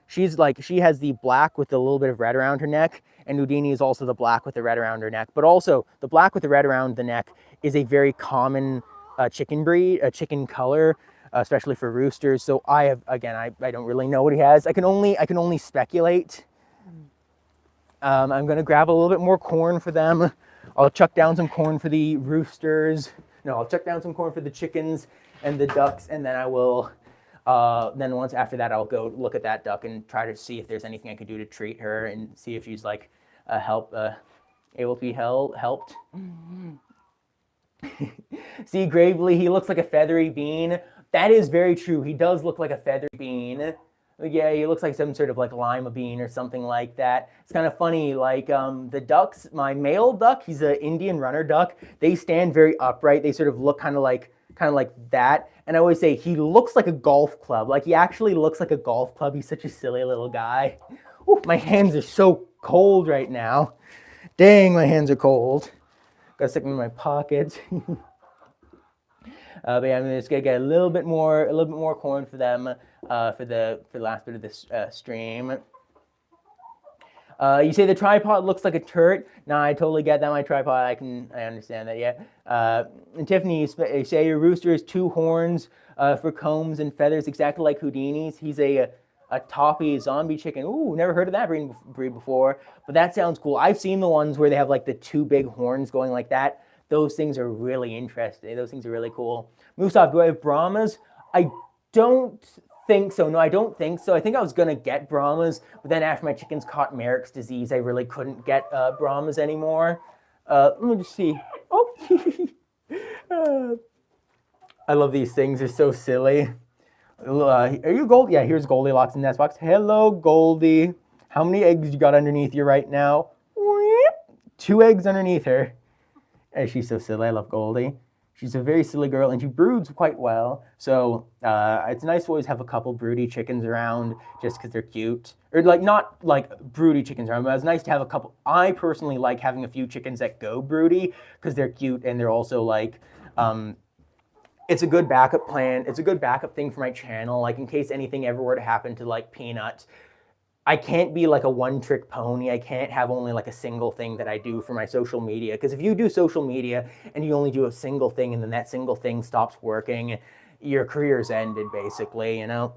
Speaker 1: She has the black with a little bit of red around her neck, and Houdini is also the black with the red around her neck. But also the black with the red around the neck is a very common chicken breed, a chicken color, especially for roosters. So I don't really know what he has. I can only speculate. I'm gonna grab a little bit more corn for them. I'll chuck down some corn for the roosters. No, I'll chuck down some corn for the chickens and the ducks, and then I will. Then once after that, I'll go look at that duck and try to see if there's anything I could do to treat her and see if she's like able to be helped. See, Gravely, he looks like a feathery bean. That is very true. He does look like a feathery bean. Yeah, he looks like some sort of like lima bean or something like that. It's kind of funny, like the ducks, my male duck, he's an Indian runner duck. They stand very upright. They sort of look kind of like that. And I always say he looks like a golf club. Like he actually looks like a golf club. He's such a silly little guy. Ooh, my hands are so cold right now. Dang, my hands are cold. Gotta stick them in my pockets. But yeah, I'm just gonna get a little bit more corn for them for the last bit of this stream. You say the tripod looks like a turret. No, I totally get that. My tripod, I understand that. Yeah. And Tiffany, you say your rooster has 2 horns for combs and feathers, exactly like Houdini's. He's a toppy zombie chicken. Ooh, never heard of that breed before, but that sounds cool. I've seen the ones where they have like the 2 big horns going like that. Those things are really interesting. Those things are really cool. Musaf, do I have Brahmas? I don't think so. No, I don't think so. I think I was going to get Brahmas, but then after my chickens caught Merrick's disease, I really couldn't get Brahmas anymore. Let me just see. Oh, I love these things. They're so silly. Are you Goldie? Yeah, here's Goldilocks in Nest Box. Hello, Goldie. How many eggs you got underneath you right now? 2 eggs underneath her. And she's so silly. I love Goldie. She's a very silly girl, and she broods quite well. So it's nice to always have a couple broody chickens around just because they're cute. Or like not like broody chickens around, but it's nice to have a couple. I personally like having a few chickens that go broody because they're cute and they're also like, it's a good backup plan. It's a good backup thing for my channel. Like in case anything ever were to happen to like Peanut, I can't be like a one-trick pony. I can't have only like a single thing that I do for my social media. Because if you do social media and you only do a single thing and then that single thing stops working, your career's ended basically, you know?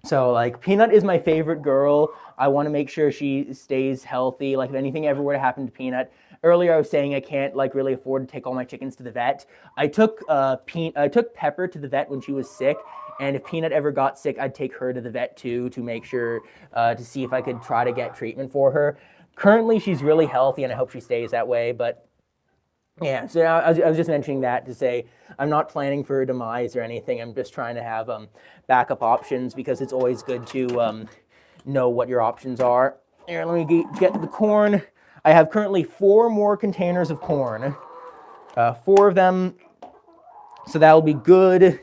Speaker 1: So like Peanut is my favorite girl. I want to make sure she stays healthy. Like if anything ever were to happen to Peanut, earlier I was saying I can't like really afford to take all my chickens to the vet. I took Pepper to the vet when she was sick. And if Peanut ever got sick, I'd take her to the vet too to make sure, to see if I could try to get treatment for her. Currently, she's really healthy, and I hope she stays that way. But yeah, so I was just mentioning that to say I'm not planning for a demise or anything. I'm just trying to have backup options because it's always good to know what your options are. Here, let me get the corn. I have currently 4 more containers of corn, 4 of them, so that'll be good.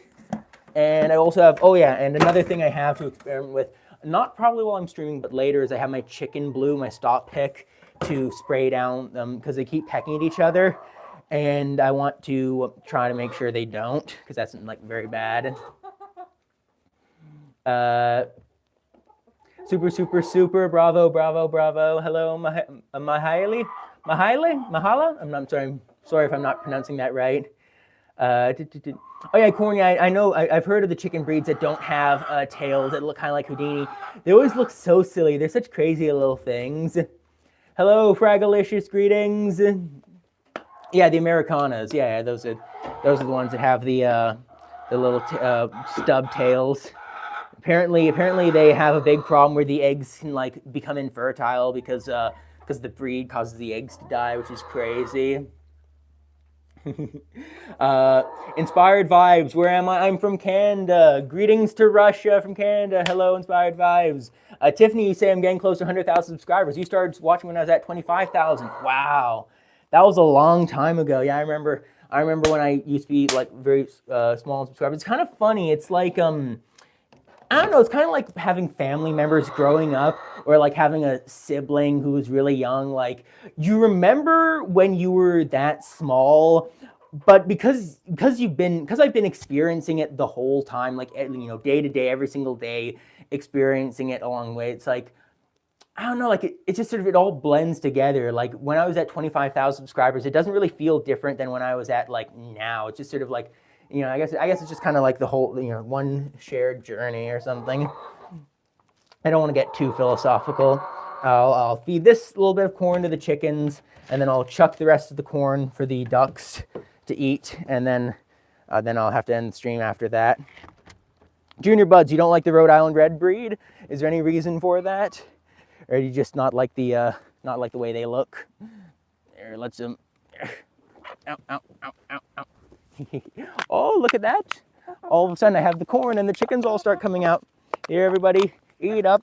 Speaker 1: And I also have, oh yeah, and another thing I have to experiment with, not probably while I'm streaming, but later, is I have my chicken blue, my stop pick, to spray down because they keep pecking at each other. And I want to try to make sure they don't, because that's like very bad. Super, bravo. Hello, Mahala? I'm sorry if I'm not pronouncing that right. Oh yeah, corny. I know. I've heard of the chicken breeds that don't have tails that look kind of like Houdini. They always look so silly. They're such crazy little things. Hello, Fragalicious. Greetings. Yeah, the Americanas. Yeah, those are the ones that have the little stub tails. Apparently, they have a big problem where the eggs can like become infertile because the breed causes the eggs to die, which is crazy. Inspired Vibes, where am I? I'm from Canada. Greetings to Russia from Canada. Hello, Inspired Vibes. Tiffany, you say I'm getting close to 100,000 subscribers. You started watching when I was at 25,000. Wow, that was a long time ago. Yeah, I remember when I used to be like very small subscribers. It's kind of funny. It's like I don't know, it's kind of like having family members growing up or like having a sibling who was really young. Like, you remember when you were that small, but because I've been experiencing it the whole time, like, day to day, every single day, experiencing it along the way, it's like, I don't know, like it just sort of, it all blends together. Like when I was at 25,000 subscribers, it doesn't really feel different than when I was at like now. It's just sort of like, I guess it's just kind of like the whole, one shared journey or something. I don't want to get too philosophical. I'll feed this little bit of corn to the chickens, and then I'll chuck the rest of the corn for the ducks to eat, and then I'll have to end the stream after that. Junior Buds, you don't like the Rhode Island Red breed? Is there any reason for that, or do you just not like the way they look? There, let's Ow, ow, ow, ow, ow. Oh, look at that. All of a sudden I have the corn and the chickens all start coming out. Here, everybody, eat up.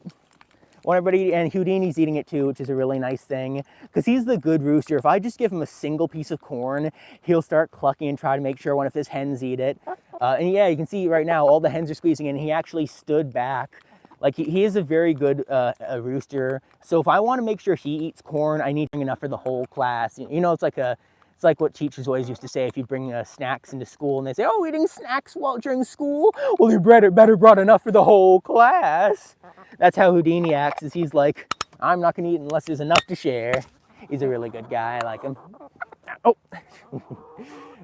Speaker 1: Want everybody, and Houdini's eating it too, which is a really nice thing, because he's the good rooster. If I just give him a single piece of corn, he'll start clucking and try to make sure one of his hens eat it. And yeah, you can see right now all the hens are squeezing in. He actually stood back. Like, he is a very good rooster. So if I want to make sure he eats corn, I need enough for the whole class. It's like what teachers always used to say if you bring snacks into school and they say, oh, eating snacks during school? Well, you better brought enough for the whole class. That's how Houdini acts, is he's like, I'm not going to eat unless there's enough to share. He's a really good guy. I like him. Oh.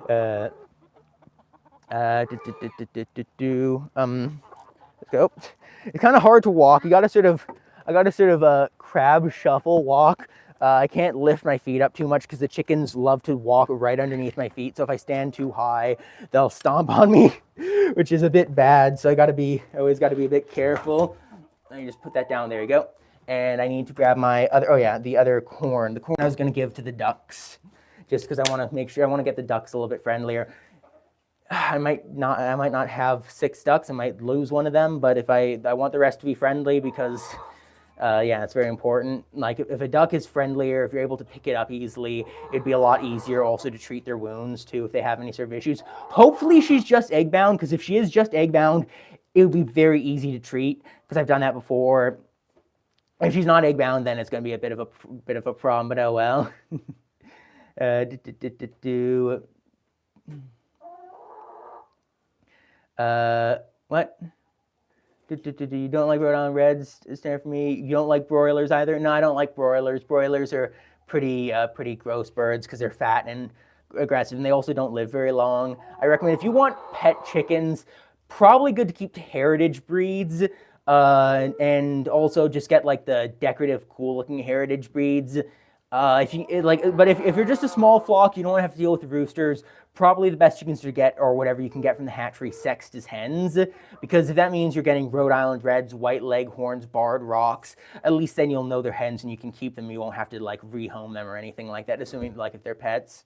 Speaker 1: Let's go. It's kind of hard to walk. I got to sort of crab shuffle walk. I can't lift my feet up too much because the chickens love to walk right underneath my feet. So if I stand too high, they'll stomp on me, which is a bit bad. So I always got to be a bit careful. Let me just put that down. There you go. And I need to grab my the other corn. The corn I was going to give to the ducks, just because I want to make sure, I want to get the ducks a little bit friendlier. I might not have 6 ducks. I might lose one of them, but if I want the rest to be friendly, because yeah, it's very important. Like, if a duck is friendlier, if you're able to pick it up easily, it'd be a lot easier also to treat their wounds too if they have any sort of issues. Hopefully she's just egg bound, because if she is just egg bound, it would be very easy to treat, because I've done that before. If she's not egg bound, then it's going to be a bit of a problem, but oh well. What? You don't like Rhode Island Reds? Stand for me. You don't like broilers either? No, I don't like broilers. Broilers are pretty gross birds because they're fat and aggressive, and they also don't live very long. I recommend, if you want pet chickens, probably good to keep heritage breeds, and also just get like the decorative, cool-looking heritage breeds. But if you're just a small flock, you don't have to deal with the roosters. Probably the best chickens to get, or whatever you can get from the hatchery, sexed, is hens, because if that means you're getting Rhode Island Reds, White Leghorns, Barred Rocks, at least then you'll know they're hens and you can keep them. You won't have to like rehome them or anything like that, assuming like if they're pets.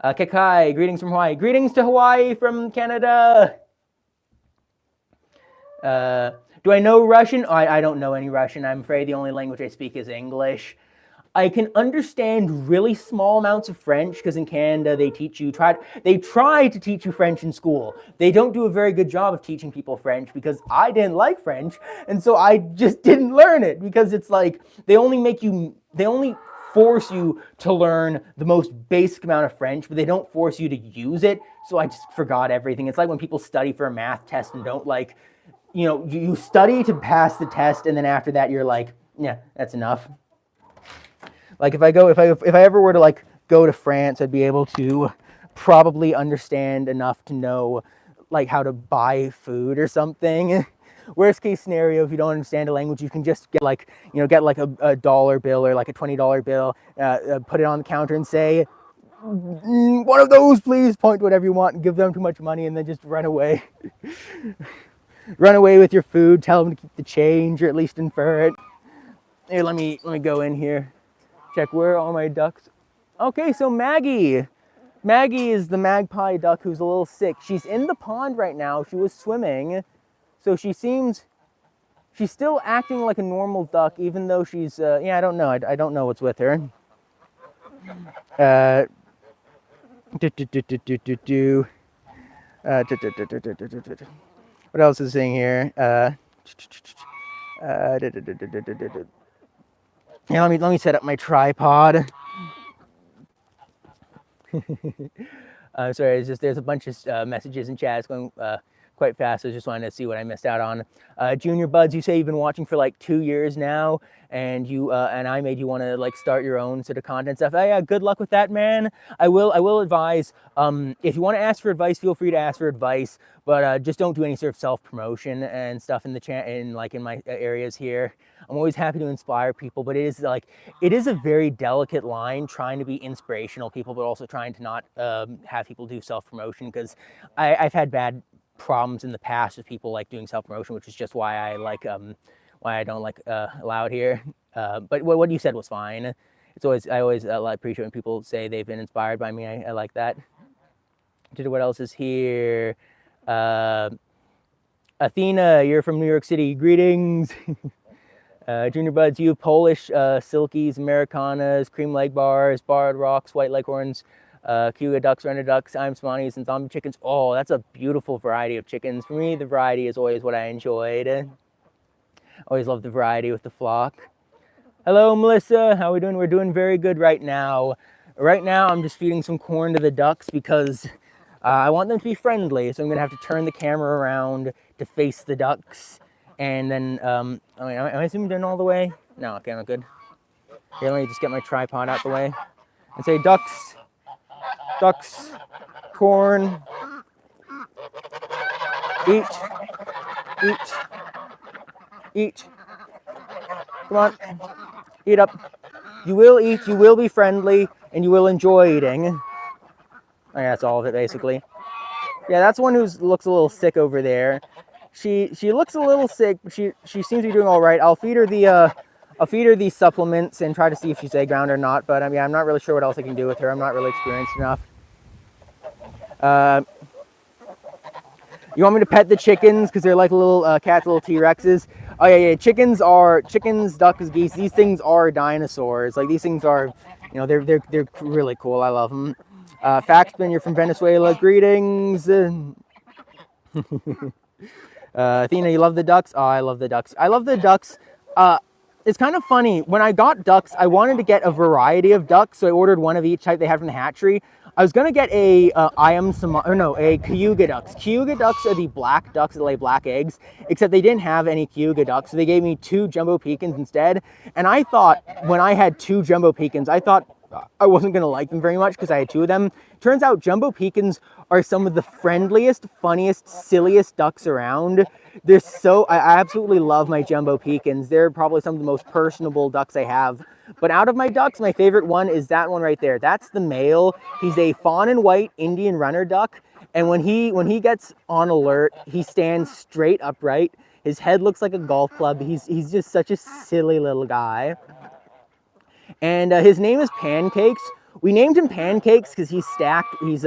Speaker 1: Kekai, greetings from Hawaii. Greetings to Hawaii from Canada. Do I know Russian? I don't know any Russian. I'm afraid the only language I speak is English. I can understand really small amounts of French, because in Canada they try to teach you French in school. They don't do a very good job of teaching people French, because I didn't like French, and so I just didn't learn it, because it's like they only force you to learn the most basic amount of French, but they don't force you to use it. So I just forgot everything. It's like when people study for a math test and don't like, you study to pass the test, and then after that you're like, yeah, that's enough. Like if I ever were to like go to France, I'd be able to probably understand enough to know like how to buy food or something. Worst case scenario, if you don't understand a language, you can just get like, you know, get like a dollar bill or like a $20 bill, put it on the counter and say, one of those please, point to whatever you want and give them too much money, and then just run away. Run away with your food, tell them to keep the change, or at least infer it. Here, let me go in here, check where are all my ducks. Okay, so Maggie is the magpie duck who's a little sick. She's in the pond right now. She was swimming, so she's still acting like a normal duck, even though she's yeah, I don't know. I don't know what's with her. What else is saying here? Yeah, let me set up my tripod. Sorry, it's just there's a bunch of messages and chats going quite fast. So I just wanted to see what I missed out on. Junior Buds, you say you've been watching for like 2 years now, and you and I made you want to like start your own sort of content stuff. Oh, yeah, good luck with that, man. I will advise, if you want to ask for advice, feel free to ask for advice, but just don't do any sort of self-promotion and stuff in the chat, in my areas here. I'm always happy to inspire people, but it is a very delicate line, trying to be inspirational people, but also trying to not have people do self-promotion, because I've had bad problems in the past with people like doing self-promotion, which is just why I like why I don't like allow it here. But what you said was fine. I always appreciate when people say they've been inspired by me. I like that. What else is here? Athena, you're from New York City. Greetings. Junior Buds, you have Polish silkies, Americanas, cream leg bars, barred rocks, white leghorns, Cuga ducks, render ducks, I'm Swanis, and zombie chickens. Oh, that's a beautiful variety of chickens. For me, the variety is always what I enjoyed. Always love the variety with the flock. Hello, Melissa. How are we doing? We're doing very good right now. Right now, I'm just feeding some corn to the ducks because I want them to be friendly. So I'm going to have to turn the camera around to face the ducks. And then, am I zooming in all the way? No, okay, I'm good. Here, let me just get my tripod out the way and say, ducks, corn, eat. Come on, eat up. You will eat, you will be friendly, and you will enjoy eating. Okay, that's all of it, basically. Yeah, that's one who looks a little sick over there. She looks a little sick, but she seems to be doing all right. I'll feed her the supplements and try to see if she's egg bound or not. But I mean, I'm not really sure what else I can do with her. I'm not really experienced enough. You want me to pet the chickens because they're like little cats, little T-Rexes? Oh yeah. Chickens, ducks, geese. These things are dinosaurs. Like these things are, you know, they're really cool. I love them. Faxman, you're from Venezuela. Greetings. Athena, you love the ducks? Oh, I love the ducks. I love the ducks. It's kind of funny. When I got ducks, I wanted to get a variety of ducks, so I ordered one of each type they had from the hatchery. I was gonna get a Cayuga ducks. Cayuga ducks are the black ducks that lay black eggs, except they didn't have any Cayuga ducks, so they gave me 2 jumbo pecans instead. And I thought when I had 2 jumbo pecans, I thought I wasn't gonna like them very much because I had 2 of them. Turns out jumbo pecans are some of the friendliest, funniest, silliest ducks around. I absolutely love my jumbo pecans. They're probably some of the most personable ducks I have. But out of my ducks, my favorite one is that one right there. That's the male. He's a fawn and white Indian runner duck. And when he gets on alert, he stands straight upright. His head looks like a golf club. He's just such a silly little guy. And his name is Pancakes. We named him Pancakes because he's stacked. He's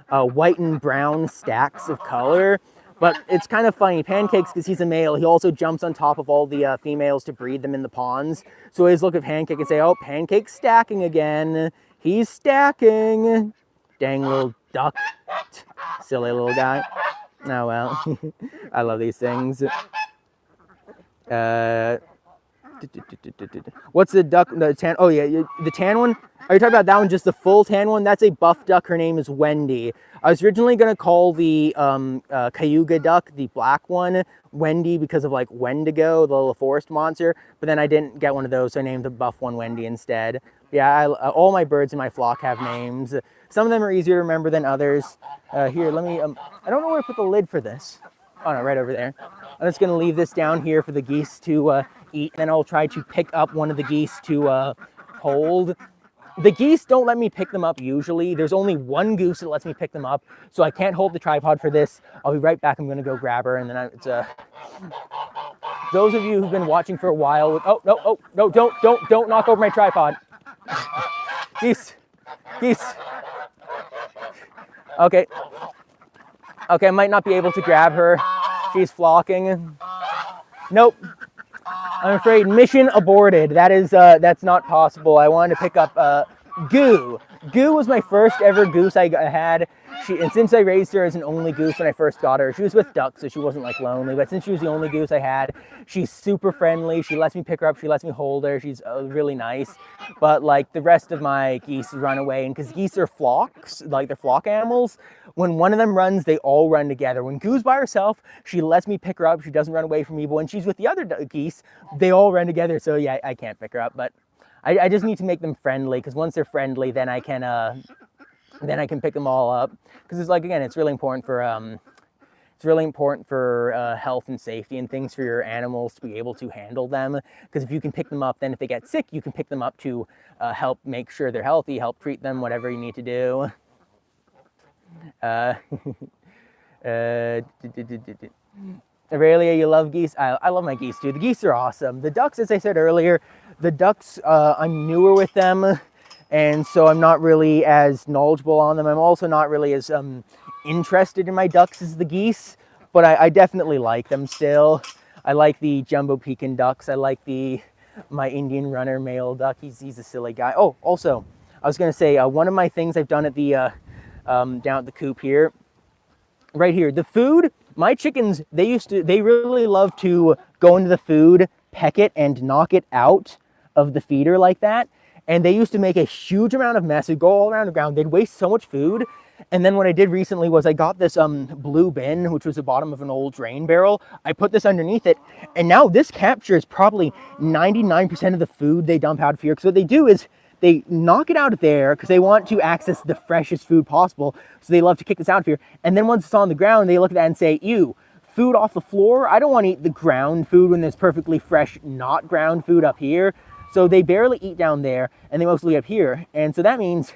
Speaker 1: white and brown stacks of color. But it's kind of funny, Pancakes, because he's a male, he also jumps on top of all the females to breed them in the ponds. So I always look at Pancake and say, oh, Pancake's stacking again. He's stacking. Dang little duck. Silly little guy. Oh, well. I love these things. What's the duck? The tan? Oh, yeah, the tan one? Are you talking about that one, just the full tan one? That's a buff duck. Her name is Wendy. I was originally going to call the Cayuga duck, the black one, Wendy because of like Wendigo, the little forest monster. But then I didn't get one of those, so I named the buff one Wendy instead. Yeah, all my birds in my flock have names. Some of them are easier to remember than others. Here, let me, I don't know where I put the lid for this. Oh no, right over there. I'm just gonna leave this down here for the geese to eat, and then I'll try to pick up one of the geese to hold. The geese don't let me pick them up usually. There's only one goose that lets me pick them up, so I can't hold the tripod for this. I'll be right back. I'm gonna go grab her, and then those of you who've been watching for a while, oh no, don't knock over my tripod. Geese. Okay, I might not be able to grab her. She's flocking. Nope. I'm afraid mission aborted. That's not possible. I wanted to pick up Goo. Goo was my first ever goose I had. And since I raised her as an only goose when I first got her, she was with ducks, so she wasn't like lonely. But since she was the only goose I had, she's super friendly. She lets me pick her up. She lets me hold her. She's really nice. But like the rest of my geese run away, and because geese are flocks, like they're flock animals, when one of them runs, they all run together. When Goo's by herself, she lets me pick her up. She doesn't run away from me. But when she's with the other geese, they all run together. So yeah, I can't pick her up. But I just need to make them friendly, because once they're friendly, then I can pick them all up. Because it's like, again, it's really important for health and safety and things for your animals to be able to handle them. Because if you can pick them up, then if they get sick, you can pick them up to help make sure they're healthy, help treat them, whatever you need to do. Aurelia, you love geese? I love my geese too. The geese are awesome. The ducks, as I said earlier, I'm newer with them, and so I'm not really as knowledgeable on them. I'm also not really as interested in my ducks as the geese, but I definitely like them still. I like the jumbo Pekin ducks. I like my Indian runner male duck. He's a silly guy. Oh, also, I was going to say, one of my things I've done at the down at the coop here, right here, the food, my chickens, they really love to go into the food, peck it, and knock it out of the feeder like that. And they used to make a huge amount of mess. It'd go all around the ground. They'd waste so much food. And then what I did recently was I got this blue bin, which was the bottom of an old drain barrel. I put this underneath it, and now this captures probably 99% of the food they dump out of here. Because what they do is they knock it out of there because they want to access the freshest food possible. So they love to kick this out of here. And then once it's on the ground, they look at that and say, ew, food off the floor? I don't want to eat the ground food when there's perfectly fresh, not ground food up here. So they barely eat down there, and they mostly up here. And so that means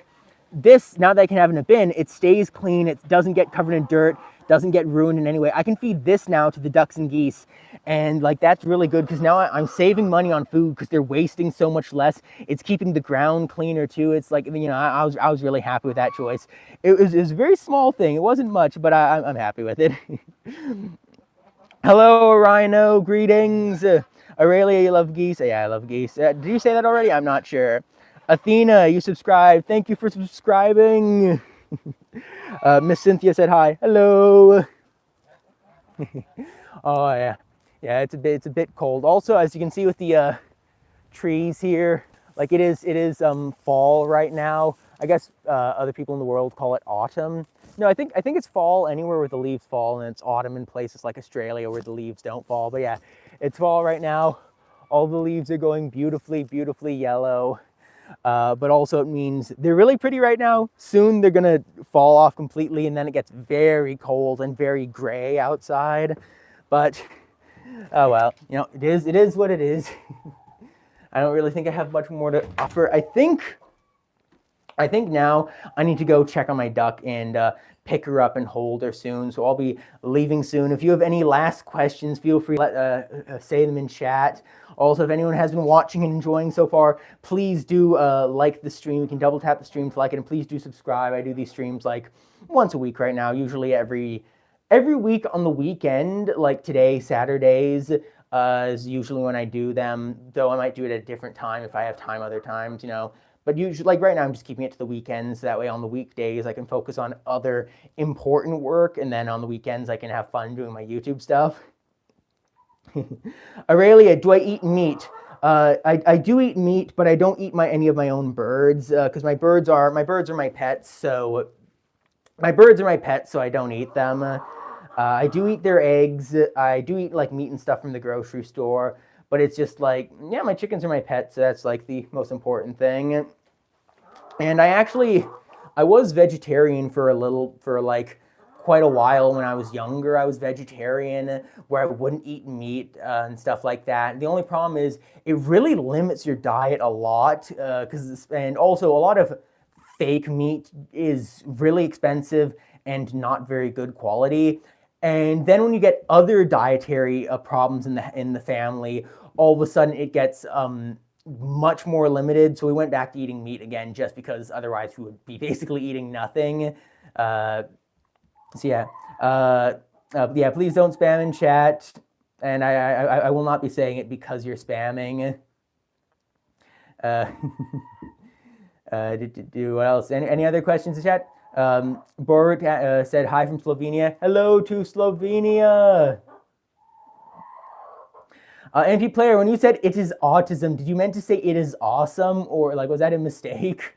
Speaker 1: this, now that I can have it in a bin, it stays clean, it doesn't get covered in dirt, doesn't get ruined in any way. I can feed this now to the ducks and geese, and like that's really good because now I'm saving money on food because they're wasting so much less. It's keeping the ground cleaner too. It's like, I was really happy with that choice. It was a very small thing. It wasn't much, but I'm happy with it. Hello, Rhino. Greetings. Aurelia, you love geese? Yeah, I love geese. Did you say that already? I'm not sure. Athena, you subscribed. Thank you for subscribing. Miss Cynthia said hi. Hello. Oh yeah, yeah. It's a bit cold. Also, as you can see with the trees here, like it is fall right now. I guess other people in the world call it autumn. No, I think it's fall anywhere where the leaves fall, and it's autumn in places like Australia where the leaves don't fall. But yeah, it's fall right now. All the leaves are going beautifully, beautifully yellow. But also it means they're really pretty right now. Soon they're gonna fall off completely, and then it gets very cold and very gray outside. But oh well, it is what it is. I don't really think I have much more to offer. I think now I need to go check on my duck and pick her up and hold her soon. So I'll be leaving soon. If you have any last questions, feel free to say them in chat. Also, if anyone has been watching and enjoying so far, please do like the stream. You can double tap the stream to like it, and please do subscribe. I do these streams like once a week right now, usually every week on the weekend, like today, Saturdays, is usually when I do them, though I might do it at a different time if I have time other times, But usually, like right now, I'm just keeping it to the weekends. That way on the weekdays, I can focus on other important work, and then on the weekends, I can have fun doing my YouTube stuff. Aurelia, do I eat meat? I do eat meat, but I don't eat any of my own birds because my birds are my pets. So my birds are my pets, so I don't eat them. I do eat their eggs. I do eat like meat and stuff from the grocery store, but it's just like, yeah, my chickens are my pets. So that's like the most important thing. And I I was vegetarian for like quite a while when I was younger. I was vegetarian where I wouldn't eat meat and stuff like that. The only problem is it really limits your diet a lot and also a lot of fake meat is really expensive and not very good quality. And then when you get other dietary problems in the family, all of a sudden it gets much more limited. So we went back to eating meat again, just because otherwise we would be basically eating nothing. So yeah, yeah. Please don't spam in chat, and I will not be saying it because you're spamming. What else? Any other questions in chat? Borut said hi from Slovenia. Hello to Slovenia. MP player, when you said it is autism, did you meant to say it is awesome, or like was that a mistake?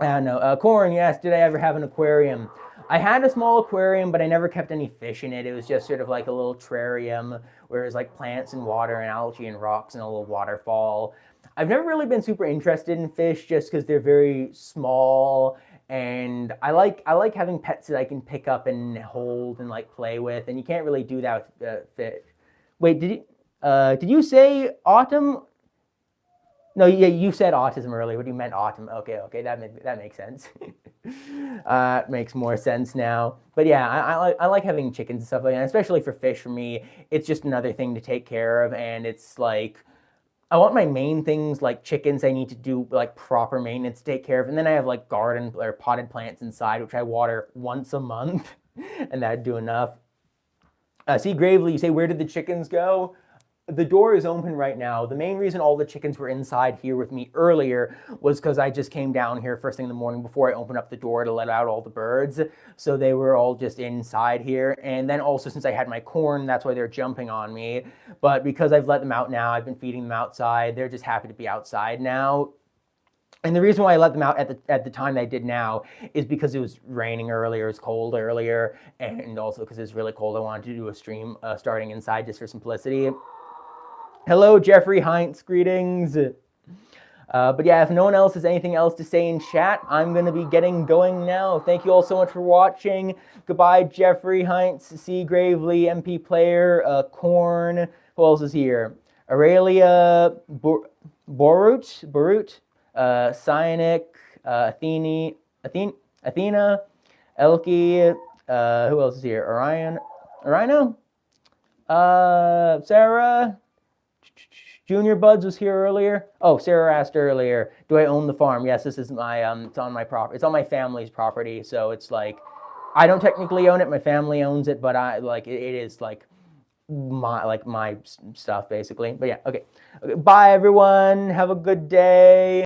Speaker 1: I don't know. Corn, yes. Did I ever have an aquarium? I had a small aquarium, but I never kept any fish in it. It was just sort of like a little terrarium where it was like plants and water and algae and rocks and a little waterfall. I've never really been super interested in fish just because they're very small, and I like having pets that I can pick up and hold and like play with, and you can't really do that with fish. Wait, did you say autumn? No, yeah, you said autism earlier, but you meant autumn. Okay, that makes sense. Makes more sense now. But yeah, I like having chickens and stuff like that, and especially for fish. For me, it's just another thing to take care of, and it's like I want my main things like chickens. I need to do like proper maintenance to take care of, and then I have like garden or potted plants inside, which I water once a month, and that'd do enough. See, Gravely, you say, where did the chickens go? The door is open right now. The main reason all the chickens were inside here with me earlier was because I just came down here first thing in the morning before I opened up the door to let out all the birds. So they were all just inside here. And then also since I had my corn, that's why they're jumping on me. But because I've let them out now, I've been feeding them outside. They're just happy to be outside now. And the reason why I let them out at the time I did now is because it was raining earlier, it was cold earlier, and also because it's really cold. I wanted to do a stream starting inside just for simplicity. Hello, Jeffrey Heinz, greetings. But yeah, if no one else has anything else to say in chat, I'm going to be getting going now. Thank you all so much for watching. Goodbye, Jeffrey Heinz, C. Gravely, MP Player, Corn. Who else is here? Aurelia, Borut, Cyanic, Athena, Elke. Who else is here? Orino, Sarah. Junior Buds was here earlier. Oh, Sarah asked earlier, do I own the farm? Yes, this is my, it's on my property. It's on my family's property, so it's like, I don't technically own it, my family owns it, but it is like my stuff basically. But yeah, okay. Bye everyone, have a good day.